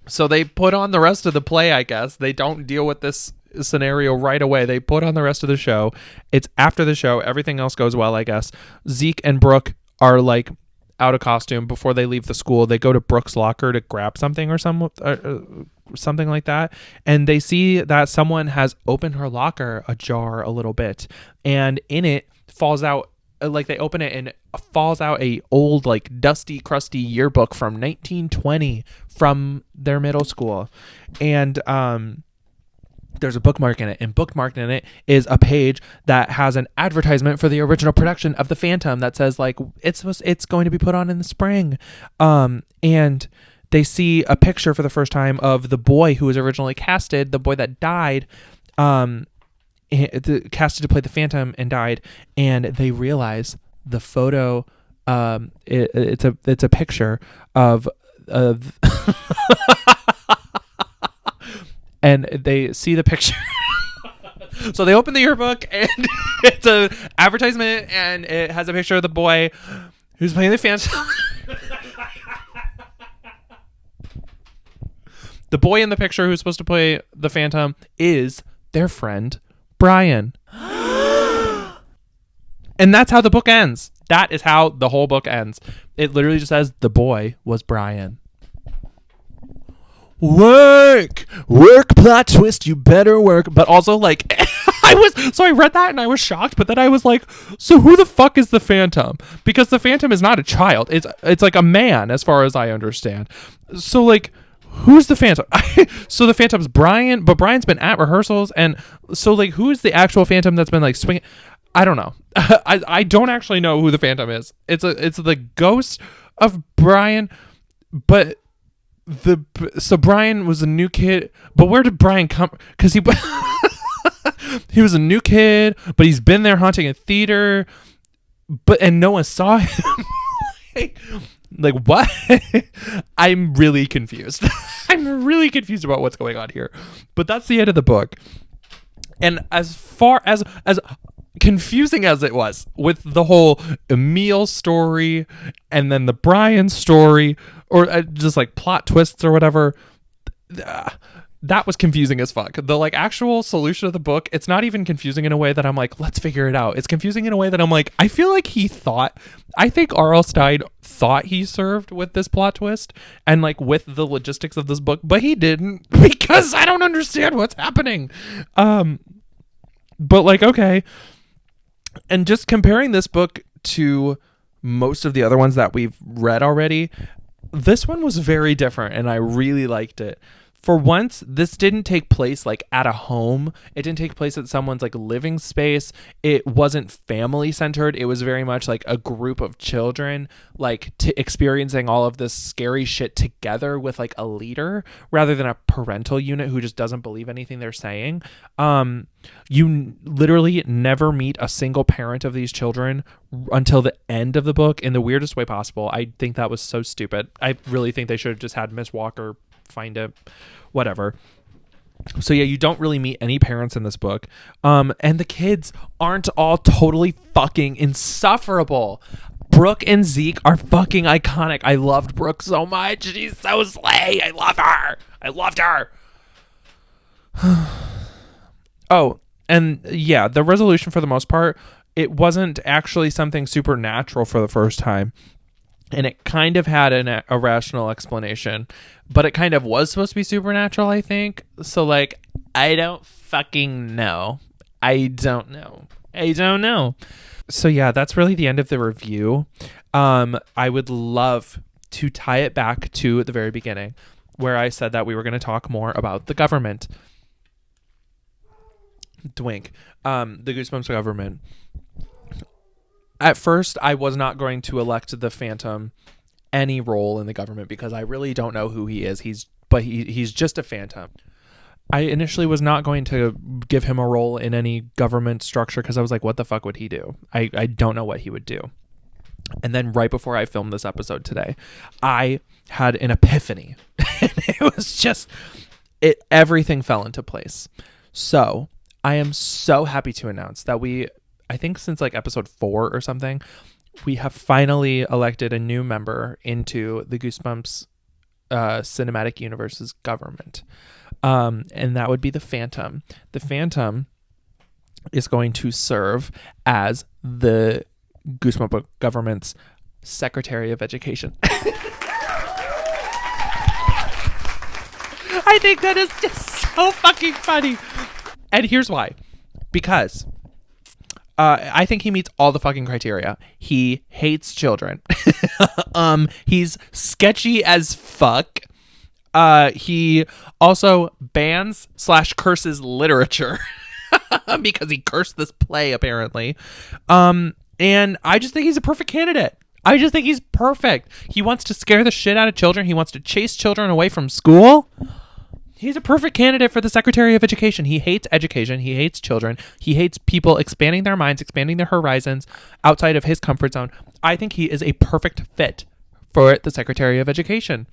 so they put on the rest of the play, I guess. They don't deal with this scenario right away. They put on the rest of the show. It's after the show. Everything else goes well, I guess. Zeke and Brooke are like out of costume before they leave the school. They go to Brooke's locker to grab something or something like that, and they see that someone has opened her locker ajar a little bit, and in it falls out, like they open it and falls out a old, like, dusty, crusty yearbook from 1920 from their middle school. And there's a bookmark in it, and bookmarked in it is a page that has an advertisement for the original production of The Phantom that says, like, it's going to be put on in the spring. And they see a picture for the first time of the boy who was originally casted, the boy that died, casted to play the Phantom and died, and they realize the photo, it's a picture of and they see the picture. So they open the yearbook, and it's an advertisement, and it has a picture of the boy who's playing the Phantom. The boy in the picture who's supposed to play the Phantom is their friend Brian. And that's how the book ends. That is how the whole book ends. It literally just says the boy was Brian. Work, plot twist, you better work. But also, like, I read that and I was shocked, but then I was like, so who the fuck is the Phantom? Because the Phantom is not a child. It's like a man, as far as I understand. So, like, who's the Phantom? So the Phantom's Brian, but Brian's been at rehearsals, and so, like, who is the actual Phantom that's been, like, swinging? I don't know. I don't actually know who the Phantom is. It's the ghost of Brian, but so Brian was a new kid, but where did Brian come? Because he was a new kid, but he's been there haunting a theater, and no one saw him. Like, what? I'm really confused. I'm really confused about what's going on here. But that's the end of the book. And as far as confusing as it was with the whole Emil story and then the Brian story, or just like plot twists or whatever, that was confusing as fuck. The, like, actual solution of the book, it's not even confusing in a way that I'm like, let's figure it out. It's confusing in a way that I'm like, I feel like I think R.L. Stine thought he served with this plot twist and, like, with the logistics of this book, but he didn't, because I don't understand what's happening. But, like, okay. And just comparing this book to most of the other ones that we've read already, this one was very different, and I really liked it. For once, this didn't take place, like, at a home. It didn't take place at someone's, like, living space. It wasn't family centered. It was very much like a group of children, like, experiencing all of this scary shit together with, like, a leader rather than a parental unit who just doesn't believe anything they're saying. You literally never meet a single parent of these children until the end of the book in the weirdest way possible. I think that was so stupid. I really think they should have just had Miss Walker find it, whatever. So yeah, you don't really meet any parents in this book, and the kids aren't all totally fucking insufferable. Brooke and Zeke are fucking iconic. I loved Brooke so much. She's so slay. I loved her. Oh, and yeah, the resolution for the most part, it wasn't actually something supernatural for the first time. And it kind of had a rational explanation, but it kind of was supposed to be supernatural, I think. So, like, I don't fucking know. I don't know. So, yeah, that's really the end of the review. I would love to tie it back to the very beginning, where I said that we were going to talk more about the government. Dwink. The Goosebumps government. At first, I was not going to elect the Phantom any role in the government because I really don't know who he is. He's just a Phantom. I initially was not going to give him a role in any government structure because I was like, what the fuck would he do? I don't know what he would do. And then right before I filmed this episode today, I had an epiphany. And it was just, everything fell into place. So I am so happy to announce that I think since like episode 4 or something, we have finally elected a new member into the Goosebumps cinematic universe's government. And that would be the Phantom. The Phantom is going to serve as the Goosebump government's Secretary of Education. I think that is just so fucking funny. And here's why. Because I think he meets all the fucking criteria. He hates children. He's sketchy as fuck. He also bans / curses literature because he cursed this play apparently. And I just think he's a perfect candidate. I just think he's perfect. He wants to scare the shit out of children. He wants to chase children away from school. He's a perfect candidate for the Secretary of Education. He hates education. He hates children. He hates people expanding their minds, expanding their horizons outside of his comfort zone. I think he is a perfect fit for the Secretary of Education.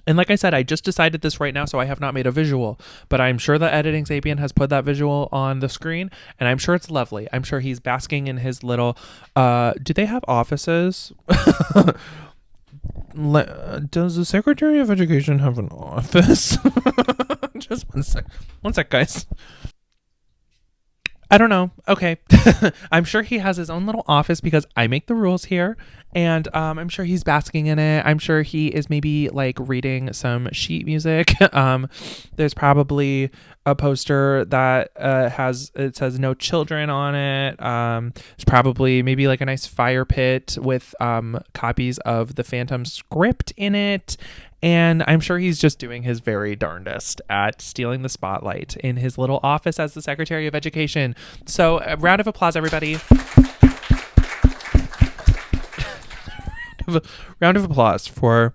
And like I said, I just decided this right now, so I have not made a visual, but I'm sure the editing Sapien has put that visual on the screen, and I'm sure it's lovely. I'm sure he's basking in his little, do they have offices? Does the Secretary of Education have an office? Just one sec, guys. I don't know. Okay. I'm sure he has his own little office because I make the rules here. And I'm sure he's basking in it. I'm sure he is maybe like reading some sheet music. There's probably a poster that it says no children on it. There's probably maybe like a nice fire pit with copies of the Phantom script in it. And I'm sure he's just doing his very darndest at stealing the spotlight in his little office as the Secretary of Education. So a round of applause, everybody. Round of applause for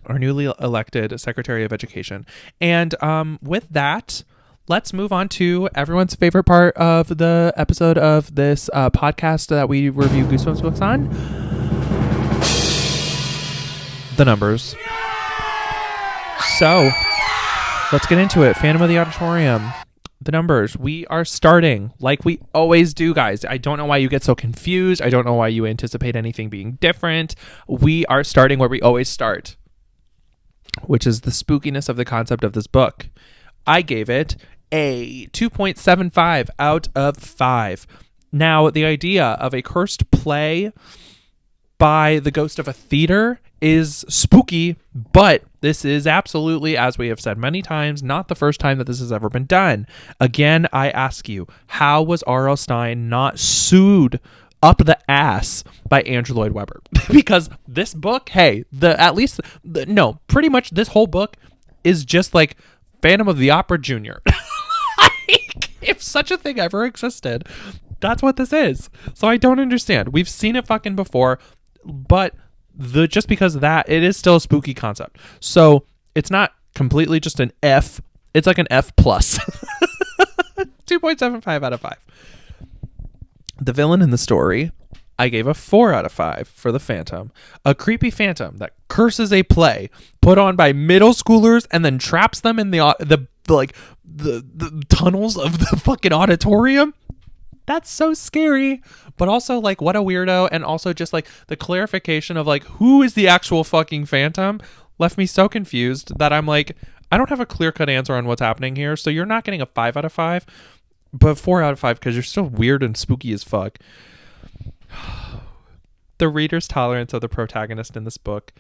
our newly elected Secretary of Education. And with that, let's move on to everyone's favorite part of the episode of this podcast that we review Goosebumps books on. The numbers. So, let's get into it. Phantom of the Auditorium. The numbers. We are starting like we always do, guys. I don't know why you get so confused. I don't know why you anticipate anything being different. We are starting where we always start, which is the spookiness of the concept of this book. I gave it a 2.75 out of 5. Now, the idea of a cursed play by the ghost of a theater is spooky, but this is absolutely, as we have said many times, not the first time that this has ever been done. Again, I ask you, how was R.L. Stine not sued up the ass by Andrew Lloyd Webber? Because this book, pretty much this whole book is just like Phantom of the Opera Jr. If such a thing ever existed, that's what this is. So I don't understand. We've seen it fucking before, but just because of that, it is still a spooky concept. So it's not completely just an F. It's like an F plus. 2.75 out of 5. The villain in the story, I gave a 4 out of 5 for the Phantom. A creepy phantom that curses a play put on by middle schoolers and then traps them in the tunnels of the fucking auditorium. That's so scary, but also like what a weirdo. And also just like the clarification of like who is the actual fucking Phantom left me so confused that I'm like, I don't have a clear-cut answer on what's happening here. So you're not getting a 5 out of 5, but 4 out of 5 because you're still weird and spooky as fuck. The reader's tolerance of the protagonist in this book.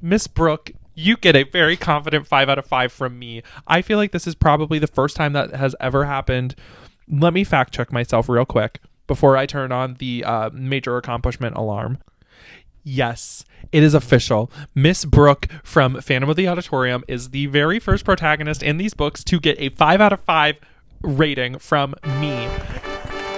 Miss Brooke, you get a very confident 5 out of 5 from me. I feel like this is probably the first time that has ever happened. Let me fact check myself real quick before I turn on the major accomplishment alarm. Yes, it is official. Miss Brooke from Phantom of the Auditorium is the very first protagonist in these books to get a 5 out of 5 rating from me.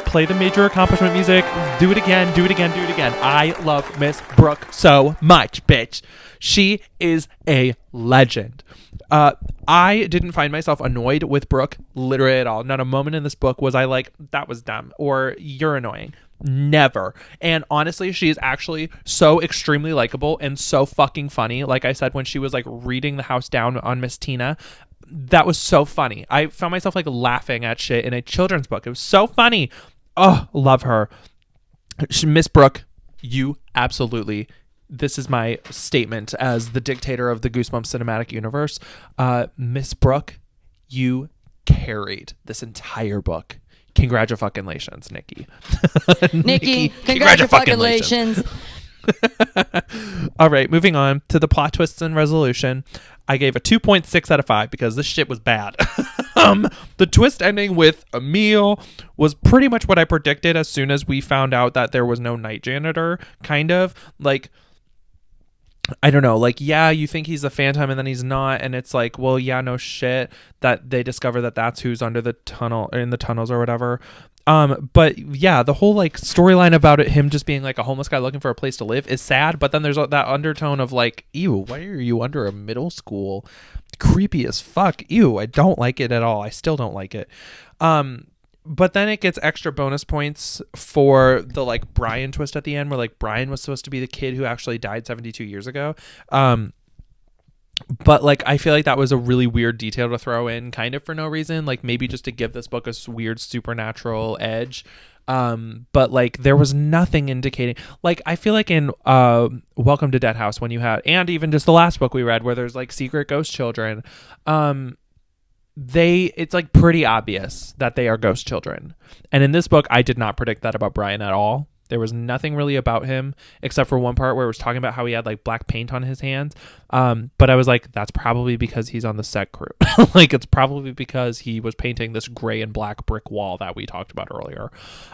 Play the major accomplishment music. Do it again, do it again, do it again. I love Miss Brooke so much, bitch. She is a legend. I didn't find myself annoyed with Brooke literally at all. Not a moment in this book was I like, that was dumb or you're annoying. Never. And honestly, she is actually so extremely likable and so fucking funny. Like I said, when she was like reading the house down on Miss Tina, that was so funny. I found myself like laughing at shit in a children's book. It was so funny. Oh, love her. Miss Brooke, you absolutely, this is my statement as the dictator of the Goosebumps cinematic universe. Miss Brooke, you carried this entire book. Congratulations, Nikki. Nikki, congratulations. All right, moving on to the plot twists and resolution. I gave a 2.6 out of 5 because this shit was bad. The twist ending with Emil was pretty much what I predicted as soon as we found out that there was no night janitor, kind of. Like, I don't know, like, yeah, you think he's a phantom and then he's not, and it's like, well, yeah, no shit, that they discover that that's who's under the tunnel, in the tunnels or whatever. But yeah, the whole like storyline about him just being like a homeless guy looking for a place to live is sad, but then there's that undertone of like, ew, why are you under a middle school? Creepy as fuck. Ew, I don't like it at all. I still don't like it. But then it gets extra bonus points for the like Brian twist at the end, where like Brian was supposed to be the kid who actually died 72 years ago. But like I feel like that was a really weird detail to throw in kind of for no reason, like maybe just to give this book a weird supernatural edge. But like there was nothing indicating, like I feel like in Welcome to Dead House, when you had, and even just the last book we read where there's like secret ghost children, it's like pretty obvious that they are ghost children. And in this book, I did not predict that about Brian at all. There was nothing really about him except for one part where it was talking about how he had like black paint on his hands. But I was like, that's probably because he's on the set crew. Like it's probably because he was painting this gray and black brick wall that we talked about earlier.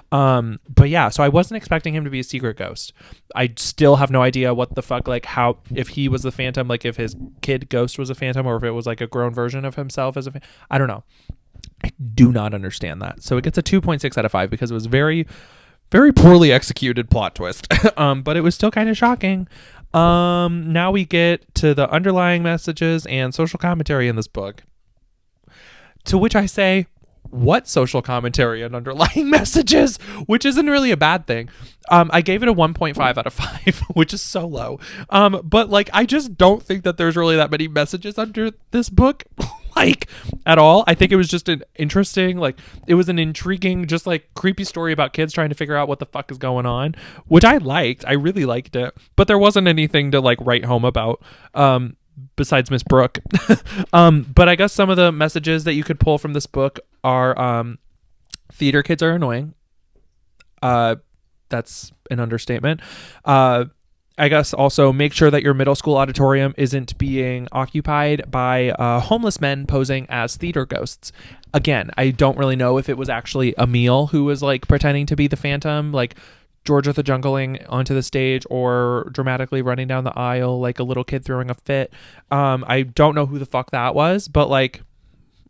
But yeah, so I wasn't expecting him to be a secret ghost. I still have no idea what the fuck, like how, if he was the phantom, like if his kid ghost was a phantom or if it was like a grown version of himself as I don't know. I do not understand that. So it gets a 2.6 out of 5 because it was very poorly executed plot twist. But it was still kind of shocking. Now we get to the underlying messages and social commentary in this book. To which I say, what social commentary and underlying messages? Which isn't really a bad thing. I gave it a 1.5 out of 5, which is so low. But like, I just don't think that there's really that many messages under this book. Like at all. I think it was just an interesting, like it was an intriguing, just like creepy story about kids trying to figure out what the fuck is going on, which I liked. I really liked it, but there wasn't anything to like write home about besides Miss Brooke. But I guess some of the messages that you could pull from this book are theater kids are annoying. That's an understatement. I guess also make sure that your middle school auditorium isn't being occupied by homeless men posing as theater ghosts. Again, I don't really know if it was actually Emil who was like pretending to be the phantom, like George of the Jungling onto the stage, or dramatically running down the aisle like a little kid throwing a fit. I don't know who the fuck that was, but like,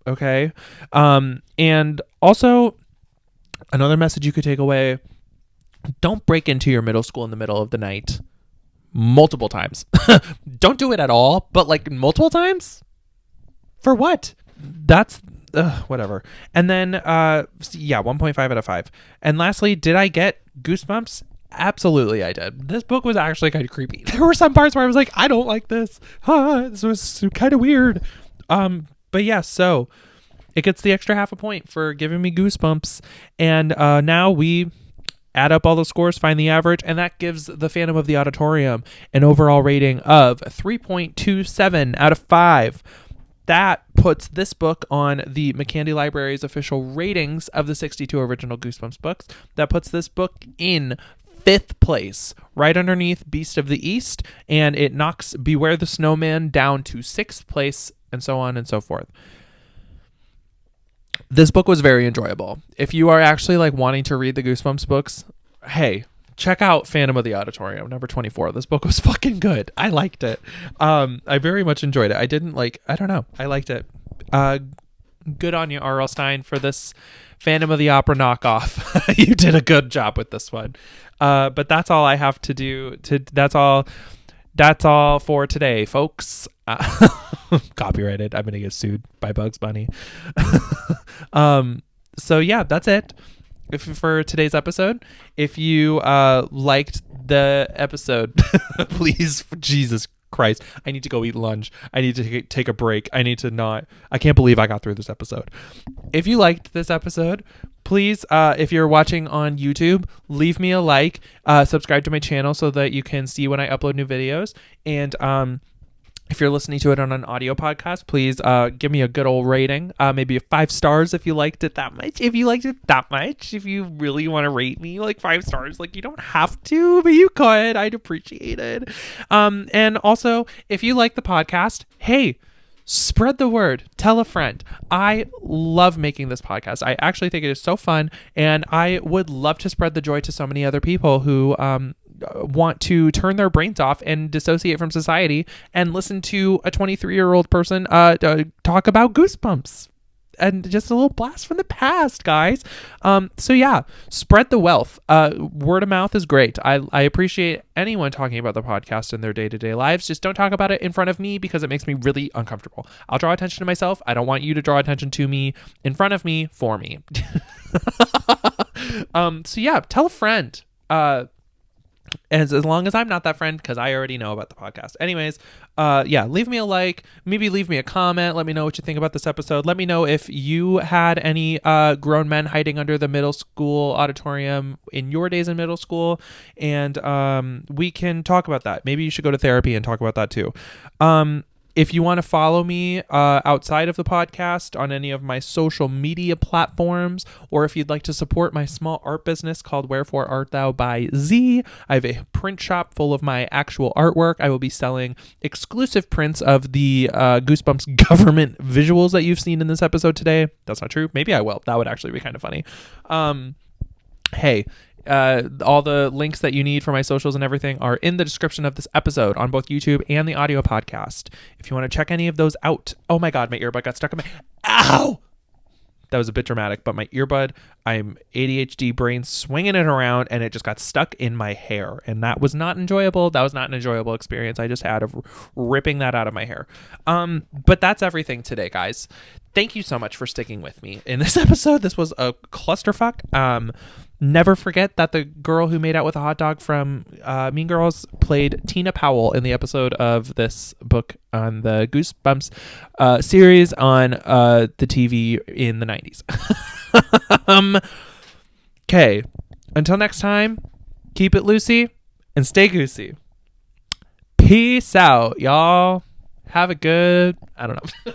okay. And also another message you could take away: don't break into your middle school in the middle of the night. Multiple times. Don't do it at all, but like multiple times? For what? That's whatever. And then yeah, 1.5 out of 5. And lastly, did I get goosebumps? Absolutely I did. This book was actually kind of creepy. There were some parts where I was like, I don't like this. This was kind of weird. But yeah, so it gets the extra half a point for giving me goosebumps. And now we add up all the scores, find the average, and that gives The Phantom of the Auditorium an overall rating of 3.27 out of 5. That puts this book on the McCandy Library's official ratings of the 62 original Goosebumps books. That puts this book in 5th place, right underneath Beast of the East, and it knocks Beware the Snowman down to 6th place, and so on and so forth. This book was very enjoyable. If you are actually like wanting to read the Goosebumps books, hey, check out Phantom of the Auditorium, number 24. This book was fucking good. I liked it. I very much enjoyed it. I don't know. I liked it. Good on you, R.L. Stine, for this Phantom of the Opera knockoff. You did a good job with this one. But that's all I have to do. That's all for today, folks. Copyrighted. I'm gonna get sued by Bugs Bunny. So yeah, that's it for today's episode. If you liked the episode, please, Jesus Christ, I need to go eat lunch. I need to take a break. I can't believe I got through this episode. If you liked this episode, please, if you're watching on YouTube, leave me a like, subscribe to my channel so that you can see when I upload new videos. And if you're listening to it on an audio podcast, please give me a good old rating. Maybe 5 stars if you liked it that much. If you liked it that much, if you really want to rate me like 5 stars, like you don't have to, but you could. I'd appreciate it. And also, if you like the podcast, hey, spread the word. Tell a friend. I love making this podcast. I actually think it is so fun, and I would love to spread the joy to so many other people who want to turn their brains off and dissociate from society and listen to a 23-year-old person talk about Goosebumps. And just a little blast from the past, guys. So yeah, spread the wealth. Word of mouth is great. I appreciate anyone talking about the podcast in their day-to-day lives. Just don't talk about it in front of me because it makes me really uncomfortable. I'll draw attention to myself. I don't want you to draw attention to me in front of me for me. So yeah, tell a friend. As long as I'm not that friend, because I already know about the podcast. Anyways, yeah, leave me a like, maybe leave me a comment. Let me know what you think about this episode. Let me know if you had any grown men hiding under the middle school auditorium in your days in middle school, and we can talk about that. Maybe you should go to therapy and talk about that too. If you want to follow me outside of the podcast on any of my social media platforms, or if you'd like to support my small art business called wherefore.art.thou by Z, I have a print shop full of my actual artwork. I will be selling exclusive prints of the Goosebumps government visuals that you've seen in this episode today. That's not true. Maybe I will. That would actually be kind of funny. Hey, all the links that you need for my socials and everything are in the description of this episode on both YouTube and the audio podcast. If you want to check any of those out. Oh my God, my earbud got stuck in my... Ow! That was a bit dramatic, but my earbud, I'm ADHD brain swinging it around and it just got stuck in my hair. And that was not enjoyable. That was not an enjoyable experience I just had of ripping that out of my hair. But that's everything today, guys. Thank you so much for sticking with me in this episode. This was a clusterfuck. Never forget that the girl who made out with a hot dog from Mean Girls played Tina Powell in the episode of this book on the Goosebumps series on the TV in the 90s. Okay. Until next time, keep it loosey and stay goosey. Peace out, y'all. Have a good... I don't know.